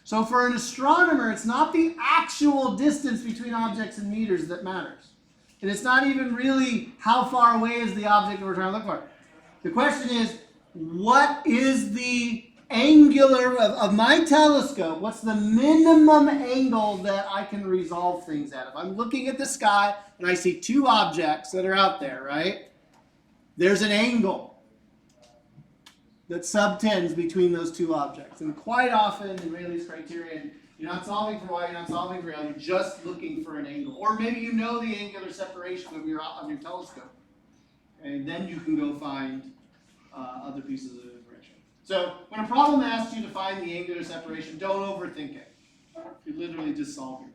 So for an astronomer, it's not the actual distance between objects in meters that matters. And it's not even really how far away is the object that we're trying to look for. The question is, what is the angular of my telescope? What's the minimum angle that I can resolve things at? If I'm looking at the sky and I see two objects that are out there, right? There's an angle that subtends between those two objects. And quite often in Rayleigh's criterion, you're not solving for y, you're not solving for L, you're just looking for an angle. Or maybe you know the angular separation of your telescope. And then you can go find other pieces of information. So when a problem asks you to find the angular separation, don't overthink it. You're literally just solving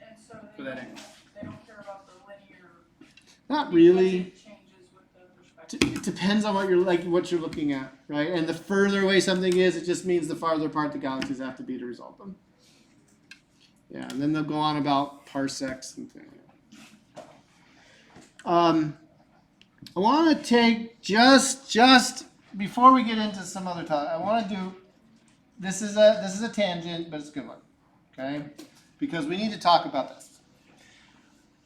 And so for that angle. they don't care about the linear. Not really. Because it changes with the perspective. It depends on what you're looking at, right? And the further away something is, it just means the farther apart the galaxies have to be to resolve them. Yeah, and then they'll go on about parsecs and things. I want to take just before we get into some other topic. I want to do this is a tangent, but it's a good one, okay? Because we need to talk about this.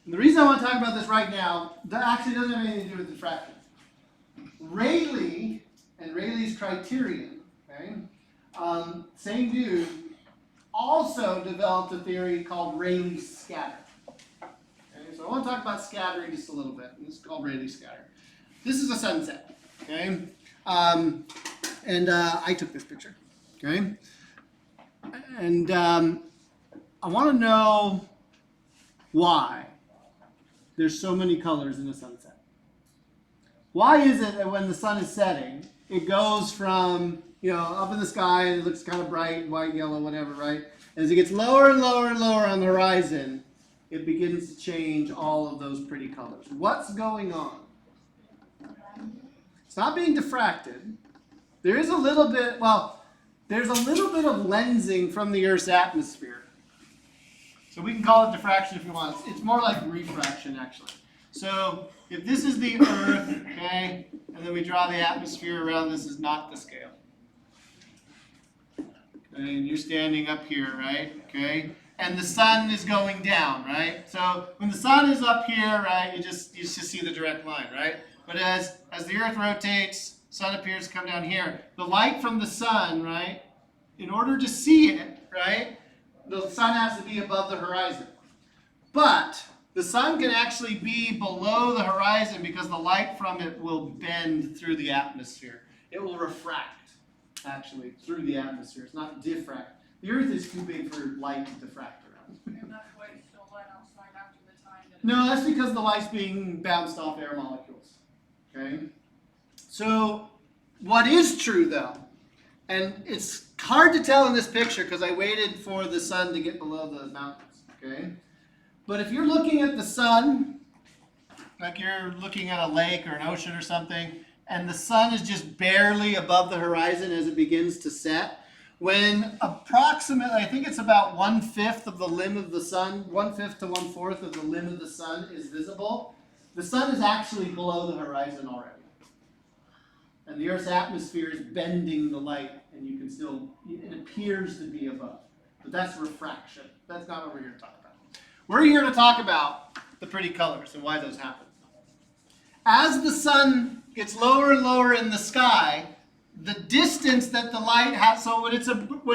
And the reason I want to talk about this right now, that actually doesn't have anything to do with diffraction. Rayleigh and Rayleigh's criterion, okay? Same dude also developed a theory called Rayleigh scatter. Okay, so I want to talk about scattering just a little bit. It's called Rayleigh scatter. This is a sunset, okay? And I took this picture, okay? And I want to know why there's so many colors in a sunset. Why is it that when the sun is setting, it goes from, up in the sky and it looks kind of bright, white, yellow, whatever, right? As it gets lower and lower and lower on the horizon, it begins to change all of those pretty colors. What's going on? It's not being diffracted. There is a little bit, there's a little bit of lensing from the Earth's atmosphere. So we can call it diffraction if you want. It's more like refraction, actually. So if this is the Earth, okay, and then we draw the atmosphere around, this is not the scale. Okay, and you're standing up here, right? Okay, and the sun is going down, right? So when the sun is up here, right, you just see the direct line, right? But as the Earth rotates, sun appears to come down here. The light from the sun, right? In order to see it, right, the sun has to be above the horizon. But the sun can actually be below the horizon because the light from it will bend through the atmosphere. It will refract, actually, through the atmosphere. It's not diffract. The Earth is too big for light to diffract around. And that's why it's still light outside after the time that No, that's because the light's being bounced off air molecules. Okay? So, what is true, though, and it's hard to tell in this picture because I waited for the sun to get below the mountains, okay? But if you're looking at the sun, like you're looking at a lake or an ocean or something, and the sun is just barely above the horizon as it begins to set, when approximately, I think it's about 1/5 of the limb of the sun, 1/5 to 1/4 of the limb of the sun is visible, the sun is actually below the horizon already. And the Earth's atmosphere is bending the light, and you can still, it appears to be above. But that's refraction. That's not what we're here to talk about. We're here to talk about the pretty colors and why those happen. As the sun gets lower and lower in the sky, the distance that the light has, so when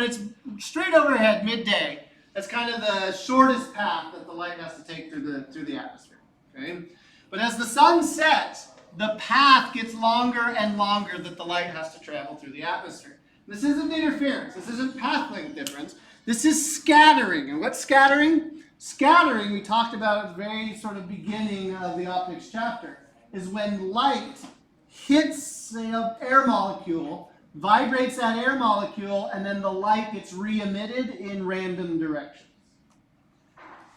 it's straight overhead midday, that's kind of the shortest path that the light has to take through the atmosphere. Okay? But as the sun sets, the path gets longer and longer that the light has to travel through the atmosphere. This isn't interference. This isn't path length difference. This is scattering. And what's scattering? Scattering, we talked about at the very sort of beginning of the optics chapter, is when light hits an air molecule, vibrates that air molecule, and then the light gets re-emitted in random directions.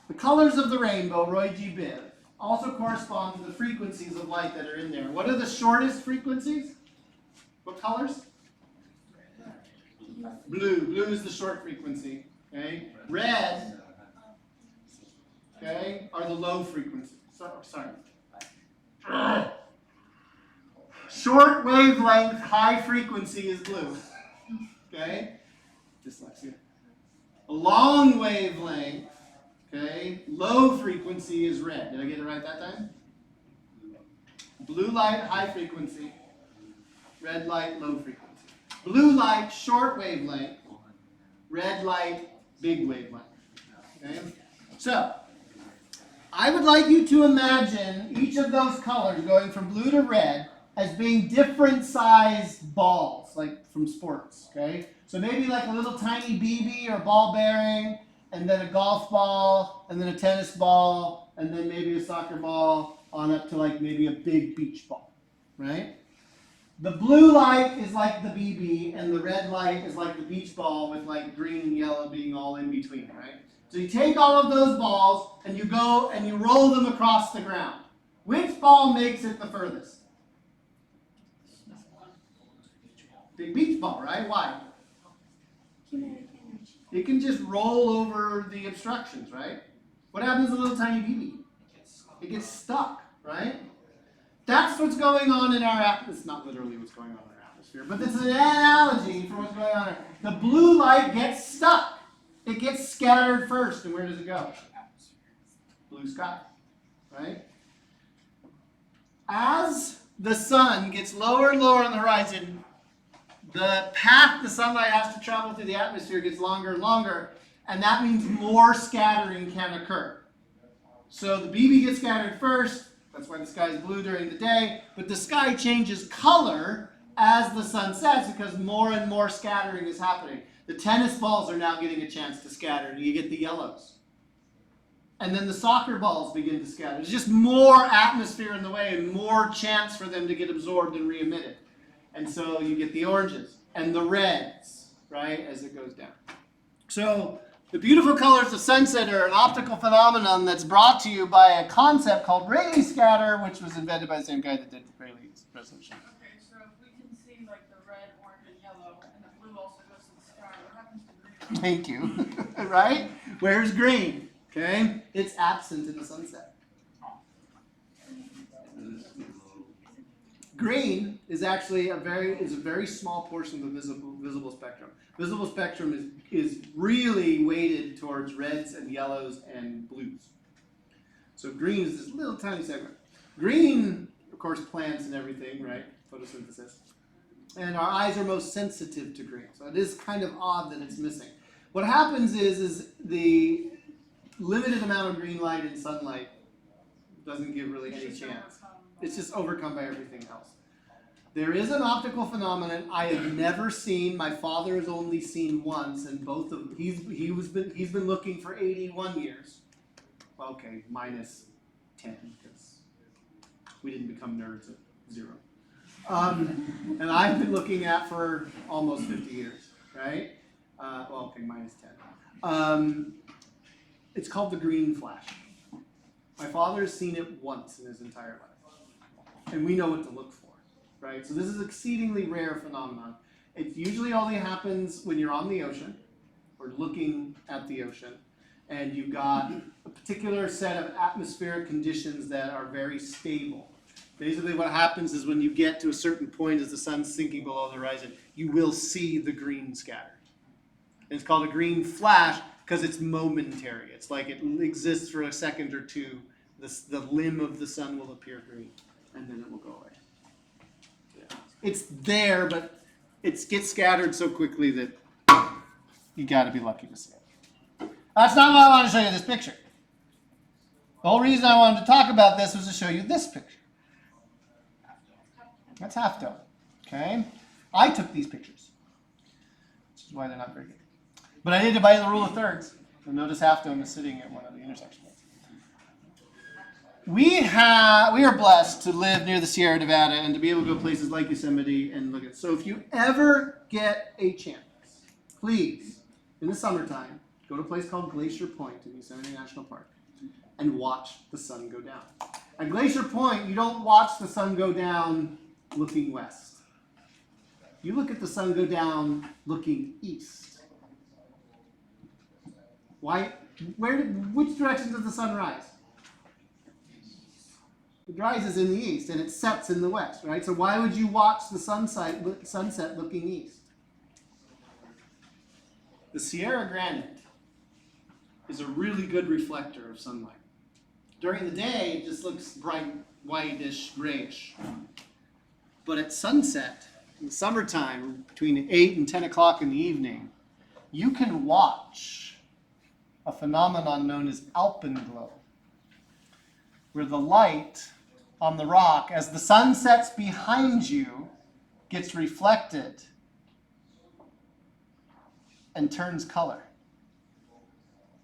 The colors of the rainbow, Roy G. Biv, also correspond to the frequencies of light that are in there. What are the shortest frequencies? What colors? Blue. Blue is the short frequency. Okay. Red, okay, are the low frequencies. Sorry. Short wavelength, high frequency is blue. Okay? Dyslexia. A long wavelength, okay, low frequency is red. Did I get it right that time? Blue light, high frequency. Red light, low frequency. Blue light, short wavelength. Red light, big wavelength. Okay? So, I would like you to imagine each of those colors going from blue to red as being different sized balls, like from sports, okay? So maybe like a little tiny BB or ball bearing, and then a golf ball, and then a tennis ball, and then maybe a soccer ball, on up to like maybe a big beach ball, right? The blue light is like the BB, and the red light is like the beach ball with like green and yellow being all in between, right? So you take all of those balls, and you go and you roll them across the ground. Which ball makes it the furthest? Big beach ball, right? Why? Kinetic energy. It can just roll over the obstructions, right? What happens to a little tiny BB? It gets stuck, right? That's what's going on in our atmosphere. It's not literally what's going on in our atmosphere, but it's an analogy for what's going on here. The blue light gets stuck. It gets scattered first, and where does it go? Blue sky, right? As the sun gets lower and lower on the horizon, the path the sunlight has to travel through the atmosphere gets longer and longer, and that means more scattering can occur. So the BB gets scattered first, that's why the sky is blue during the day, but the sky changes color as the sun sets because more and more scattering is happening. The tennis balls are now getting a chance to scatter, and you get the yellows. And then the soccer balls begin to scatter. There's just more atmosphere in the way and more chance for them to get absorbed and re-emitted. And so you get the oranges and the reds, right, as it goes down. So the beautiful colors of sunset are an optical phenomenon that's brought to you by a concept called Rayleigh scatter, which was invented by the same guy that did Rayleigh resolution. Okay, so if we can see like the red, orange, and yellow, and the blue also goes to the sky, what happens to green? Thank you. Right? Where's green? Okay? It's absent in the sunset. Green is actually a very small portion of the visible spectrum. Visible spectrum is really weighted towards reds and yellows and blues. So green is this little tiny segment. Green, of course, plants and everything, right? Photosynthesis. And our eyes are most sensitive to green. So it is kind of odd that it's missing. What happens is the limited amount of green light in sunlight doesn't give really any chance. It's just overcome by everything else. There is an optical phenomenon I have never seen. My father has only seen once, and both of them, he's been looking for 81 years. Okay, minus 10 because we didn't become nerds at 0. And I've been looking at for almost 50 years, right? Okay, minus 10. It's called the green flash. My father has seen it once in his entire life, and we know what to look for, right? So this is an exceedingly rare phenomenon. It usually only happens when you're on the ocean or looking at the ocean, and you've got a particular set of atmospheric conditions that are very stable. Basically what happens is when you get to a certain point as the sun's sinking below the horizon, you will see the green scatter. And it's called a green flash because it's momentary. It's like it exists for a second or two. The limb of the sun will appear green, and then it will go away. Yeah. It's there, but it gets scattered so quickly that you got to be lucky to see it. That's not why I want to show you this picture. The whole reason I wanted to talk about this was to show you this picture. That's Half Dome. Okay? I took these pictures, which is why they're not very good. But I did it by the rule of thirds. You'll notice Half Dome is sitting at one of the intersections. We are blessed to live near the Sierra Nevada and to be able to go places like Yosemite and look at it. So if you ever get a chance, please, in the summertime, go to a place called Glacier Point in Yosemite National Park and watch the sun go down. At Glacier Point, you don't watch the sun go down looking west. You look at the sun go down looking east. Why? Which direction does the sun rise? It rises in the east and it sets in the west, right? So why would you watch the sunset looking east? The Sierra Granite is a really good reflector of sunlight. During the day, it just looks bright, whitish, grayish. But at sunset, in the summertime, between 8 and 10 o'clock in the evening, you can watch a phenomenon known as alpenglow, where the light on the rock, as the sun sets behind you, gets reflected and turns color.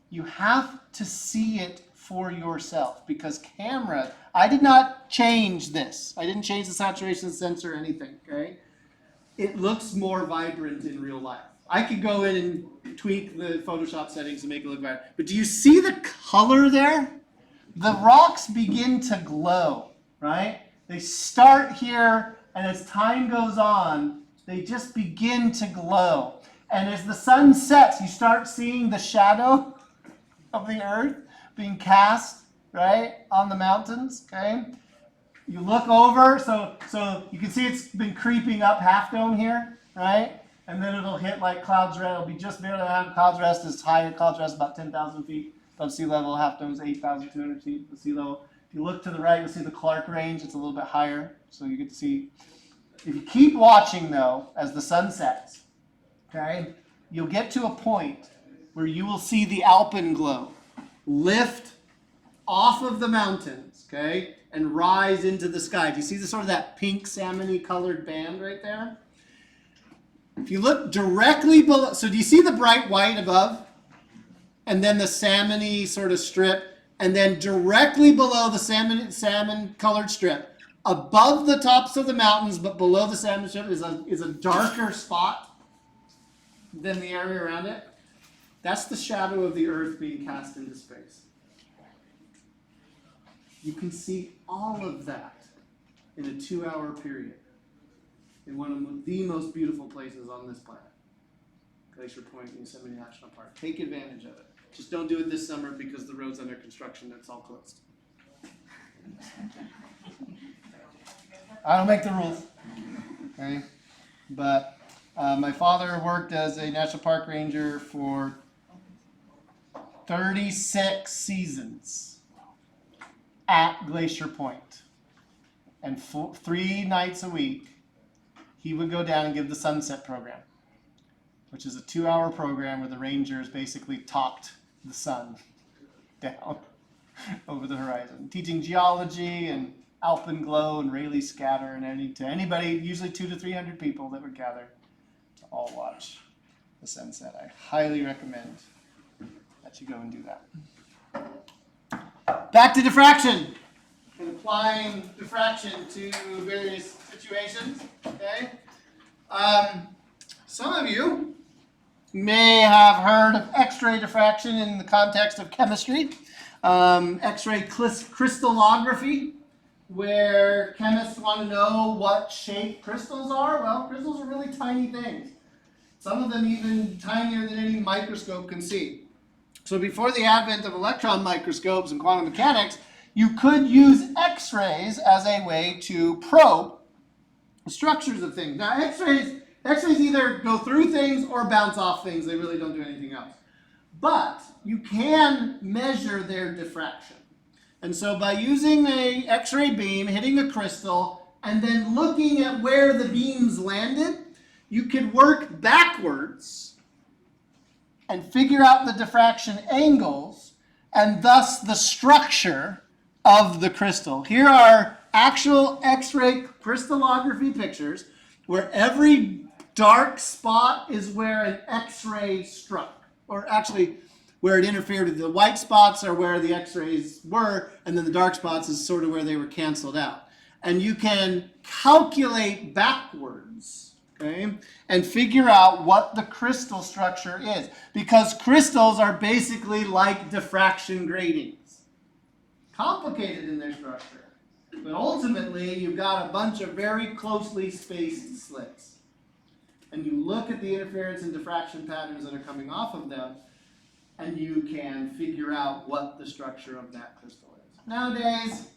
You have to see it for yourself because I did not change this. I didn't change the saturation sensor or anything, okay? It looks more vibrant in real life. I could go in and tweak the Photoshop settings and make it look better. But do you see the color there? The rocks begin to glow, right? They start here, and as time goes on, they just begin to glow. And as the sun sets, you start seeing the shadow of the earth being cast, right, on the mountains, okay? You look over, so you can see it's been creeping up Half Dome here, right? And then it'll hit like Clouds Rest. It'll be just barely on Clouds Rest. Is higher. Clouds Rest about 10,000 feet above sea level. Half Dome is 8,200 feet above sea level. If you look to the right, you'll see the Clark Range. It's a little bit higher, so you get to see. If you keep watching, though, as the sun sets, okay, you'll get to a point where you will see the alpenglow lift off of the mountains, okay, and rise into the sky. Do you see the sort of that pink salmon-y colored band right there? If you look directly below, so do you see the bright white above? And then the salmon-y sort of strip, and then directly below the salmon-colored strip, above the tops of the mountains, but below the salmon strip is a darker spot than the area around it. That's the shadow of the earth being cast into space. You can see all of that in a 2-hour period in one of the most beautiful places on this planet, Glacier Point in Yosemite National Park. Take advantage of it. Just don't do it this summer because the road's under construction. It's all closed. I don't make the rules. Okay? But my father worked as a national park ranger for 36 seasons at Glacier Point. And 3 nights a week, he would go down and give the sunset program, which is a 2-hour program where the rangers basically talked the sun down over the horizon, teaching geology and alpenglow and Rayleigh scatter and to anybody, usually 200 to 300 people that would gather to all watch the sunset. I highly recommend that you go and do that. Back to diffraction and applying diffraction to various situations. Okay, some of you may have heard of X-ray diffraction in the context of chemistry. X-ray crystallography, where chemists want to know what shape crystals are. Well, crystals are really tiny things. Some of them even tinier than any microscope can see. So before the advent of electron microscopes and quantum mechanics, you could use X-rays as a way to probe the structures of things. Now, X-rays either go through things or bounce off things. They really don't do anything else. But you can measure their diffraction. And so by using an X-ray beam, hitting a crystal, and then looking at where the beams landed, you could work backwards and figure out the diffraction angles and thus the structure of the crystal. Here are actual X-ray crystallography pictures where every dark spot is where an X-ray struck, or actually where it interfered. The white spots are where the X-rays were, and then the dark spots is sort of where they were canceled out. And you can calculate backwards, okay, and figure out what the crystal structure is, because crystals are basically like diffraction gratings. Complicated in their structure, but ultimately you've got a bunch of very closely spaced slits. And you look at the interference and diffraction patterns that are coming off of them, and you can figure out what the structure of that crystal is. Nowadays,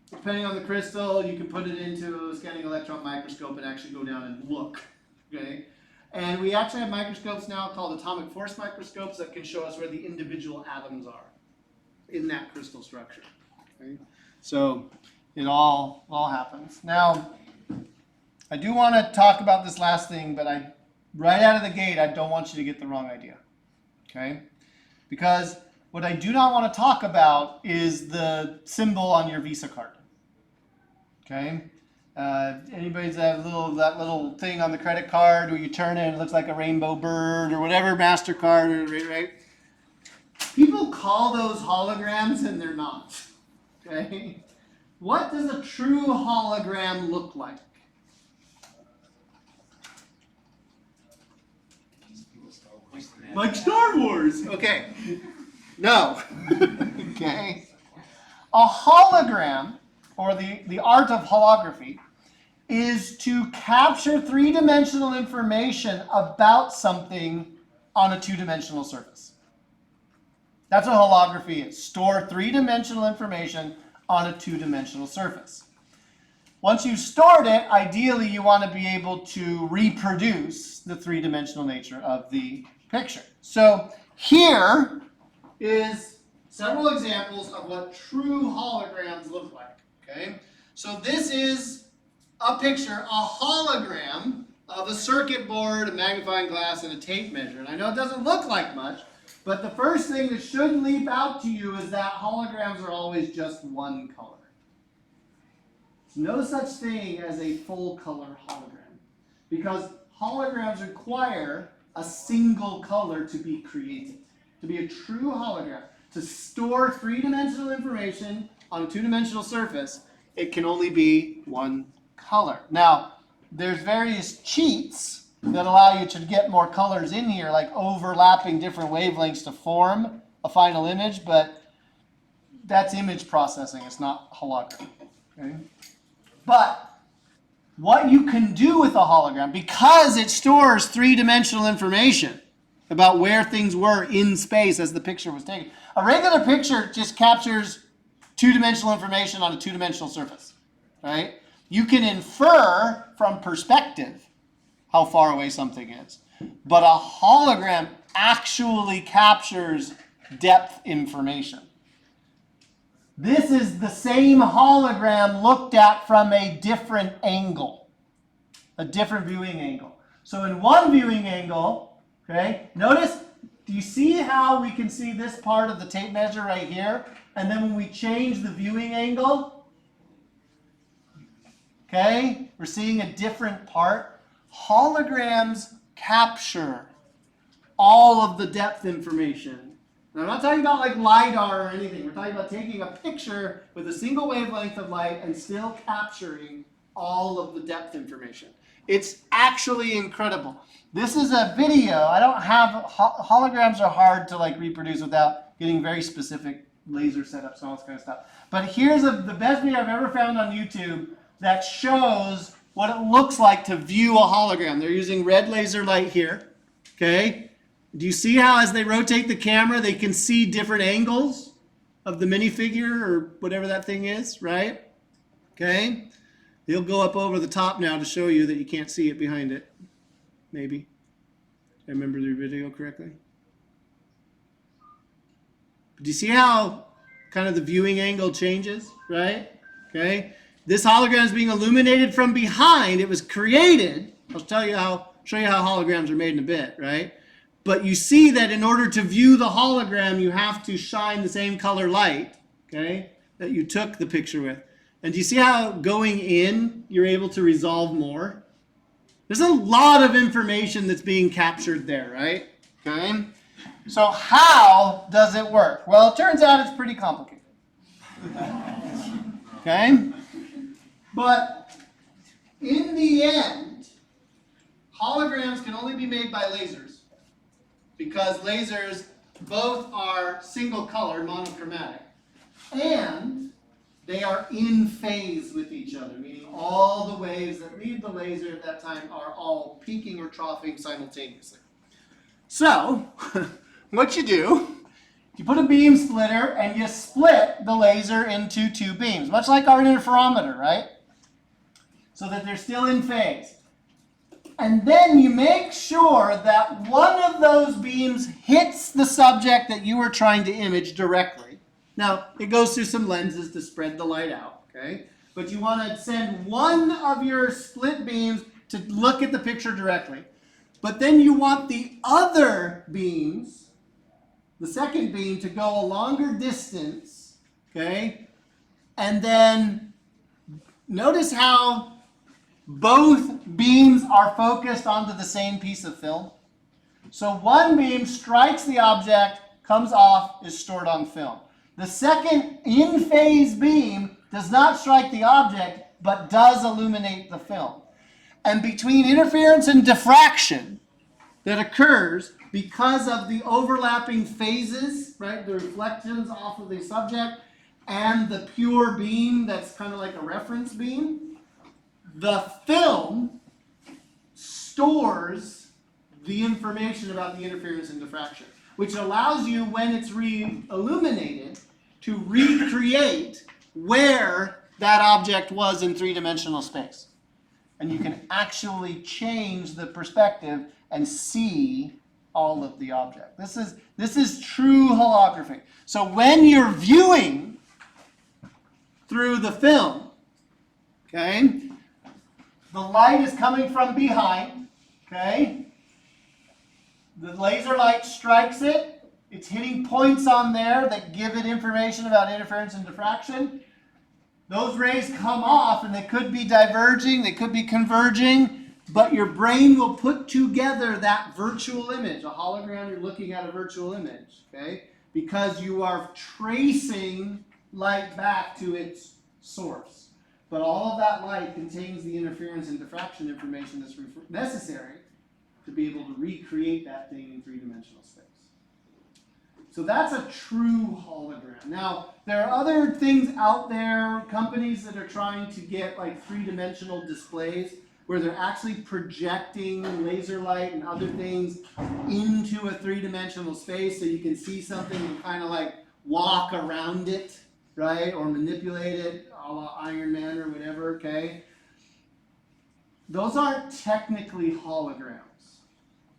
depending on the crystal, you can put it into a scanning electron microscope and actually go down and look, okay? And we actually have microscopes now called atomic force microscopes that can show us where the individual atoms are in that crystal structure, okay? So it all happens. Now, I do want to talk about this last thing, but right out of the gate, I don't want you to get the wrong idea, okay? Because what I do not want to talk about is the symbol on your Visa card, okay? Anybody's that little thing on the credit card where you turn it and it looks like a rainbow bird or whatever, MasterCard, right? People call those holograms and they're not, okay? What does a true hologram look like? Like Star Wars. Okay. No. Okay. A hologram, or the art of holography, is to capture 3-dimensional information about something on a 2-dimensional surface. That's what holography is. Store 3-dimensional information on a 2-dimensional surface. Once you've stored it, ideally you want to be able to reproduce the 3-dimensional nature of the picture. So here is several examples of what true holograms look like. Okay? So this is a picture, a hologram of a circuit board, a magnifying glass, and a tape measure. And I know it doesn't look like much, but the first thing that should leap out to you is that holograms are always just one color. There's no such thing as a full color hologram, because holograms require a single color to be created. To be a true hologram, to store 3-dimensional information on a 2-dimensional surface, it can only be one color. Now, there's various cheats that allow you to get more colors in here, like overlapping different wavelengths to form a final image, but that's image processing, it's not holography. Okay? But what you can do with a hologram, because it stores 3-dimensional information, about where things were in space as the picture was taken. A regular picture just captures two-dimensional information on a two-dimensional surface, right? You can infer from perspective how far away something is. But a hologram actually captures depth information. This is the same hologram looked at from a different angle, a different viewing angle. So in one viewing angle, okay, notice, do you see how we can see this part of the tape measure right here? And then when we change the viewing angle, okay, we're seeing a different part. Holograms capture all of the depth information. Now, I'm not talking about like LiDAR or anything. We're talking about taking a picture with a single wavelength of light and still capturing all of the depth information. It's actually incredible. This is a video. I don't have, holograms are hard to like reproduce without getting very specific laser setups and all this kind of stuff. But here's the best video I've ever found on YouTube that shows what it looks like to view a hologram. They're using red laser light here, okay? Do you see how as they rotate the camera, they can see different angles of the minifigure or whatever that thing is, right? Okay? They'll go up over the top now to show you that you can't see it behind it. Maybe. I remember the video correctly. Do you see how kind of the viewing angle changes, right? Okay? This hologram is being illuminated from behind. It was created. I'll show you how holograms are made in a bit, right? But you see that in order to view the hologram, you have to shine the same color light, okay, that you took the picture with. And do you see how going in, you're able to resolve more? There's a lot of information that's being captured there, right? Okay. So how does it work? Well, it turns out it's pretty complicated. Okay. But in the end, holograms can only be made by lasers because lasers both are single color, monochromatic, and they are in phase with each other, meaning all the waves that leave the laser at that time are all peaking or troughing simultaneously. So, what you do, you put a beam splitter and you split the laser into two beams, much like our interferometer, right? So that they're still in phase. And then you make sure that one of those beams hits the subject that you were trying to image directly. Now, it goes through some lenses to spread the light out, okay? But you want to send one of your split beams to look at the picture directly. But then you want the other beams, the second beam, to go a longer distance, okay? And then notice how both beams are focused onto the same piece of film. So one beam strikes the object, comes off, is stored on film. The second in-phase beam does not strike the object, but does illuminate the film. And between interference and diffraction that occurs because of the overlapping phases, right, the reflections off of the subject, and the pure beam that's kind of like a reference beam, the film stores the information about the interference and diffraction, which allows you, when it's re-illuminated, to recreate where that object was in three-dimensional space. And you can actually change the perspective and see all of the object. This is true holography. So when you're viewing through the film, okay, the light is coming from behind, okay? The laser light strikes it. It's hitting points on there that give it information about interference and diffraction. Those rays come off, and they could be diverging, they could be converging, but your brain will put together that virtual image. A hologram, you're looking at a virtual image, okay? Because you are tracing light back to its source. But all of that light contains the interference and diffraction information that's necessary to be able to recreate that thing in three-dimensional space. So that's a true hologram. Now, there are other things out there, companies that are trying to get like three-dimensional displays. where they're actually projecting laser light and other things into a three-dimensional space so you can see something and kind of like walk around it, right? Or manipulate it, a la Iron Man or whatever, okay? Those aren't technically holograms.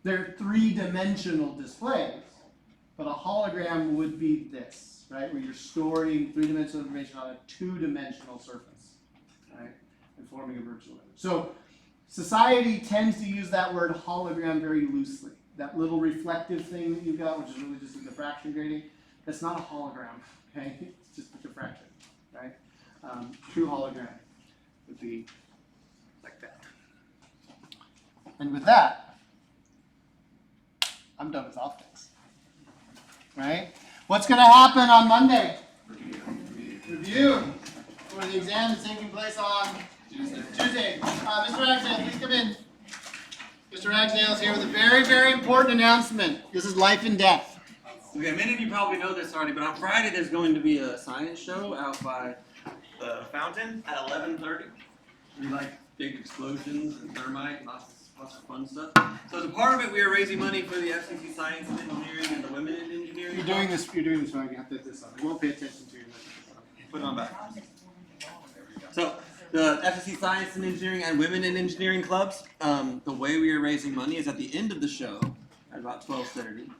They're three-dimensional displays. But a hologram would be this, right? Where you're storing three-dimensional information on a two-dimensional surface, right? And forming a virtual image. So society tends to use that word hologram very loosely. That little reflective thing that you've got, which is really just a diffraction grating, that's not a hologram, okay? It's just a diffraction, right? True hologram would be like that. And with that, I'm done with optics. Right? What's going to happen on Monday? Review for the exam that's taking place on Tuesday. Mr. Ragsdale, please come in. Mr. Ragsdale is here with a very, very important announcement. This is life and death. Okay, many of you probably know this already, but on Friday there's going to be a science show out by the fountain at 11:30. We like big explosions and thermite and lots of fun stuff. So as a part of it, we are raising money for the FCC Science and Engineering and the Women in Engineering. You're doing this wrong. You have to put this on. I won't pay attention to you. Put it on back. So the FCC Science and Engineering and Women in Engineering clubs, the way we are raising money is at the end of the show, at about 12:30.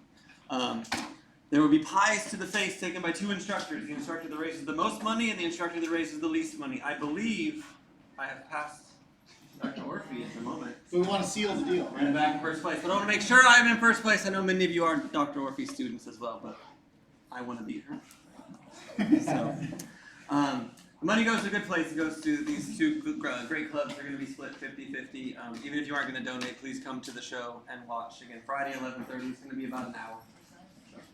There will be pies to the face taken by two instructors. The instructor that raises the most money and the instructor that raises the least money. I believe I have passed Dr. Orphy at the moment. So we want to seal the deal, Right right? back in first place. But I want to make sure I'm in first place. I know many of you are Dr. Orphy students as well, but I want to beat her. So, the money goes to a good place. It goes to these two great clubs. They're going to be split 50-50. Even if you aren't going to donate, please come to the show and watch. Again, Friday, 11:30. It's going to be about an hour.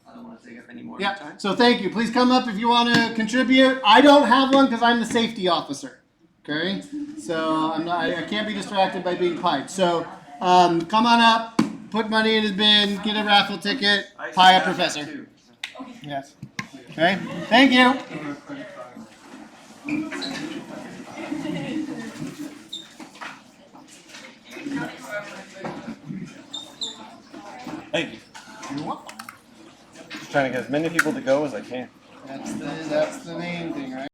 I don't want to take up any more of your Yeah. time. So thank you. Please come up if you want to contribute. I don't have one because I'm the safety officer. Okay. So I can't be distracted by being piped. So come on up, put money in his bin, get a raffle ticket, I pie a actually have professor. that too. Yes. Okay. Thank you. Thank you. You're welcome. Just trying to get as many people to go as I can. That's the main thing, right?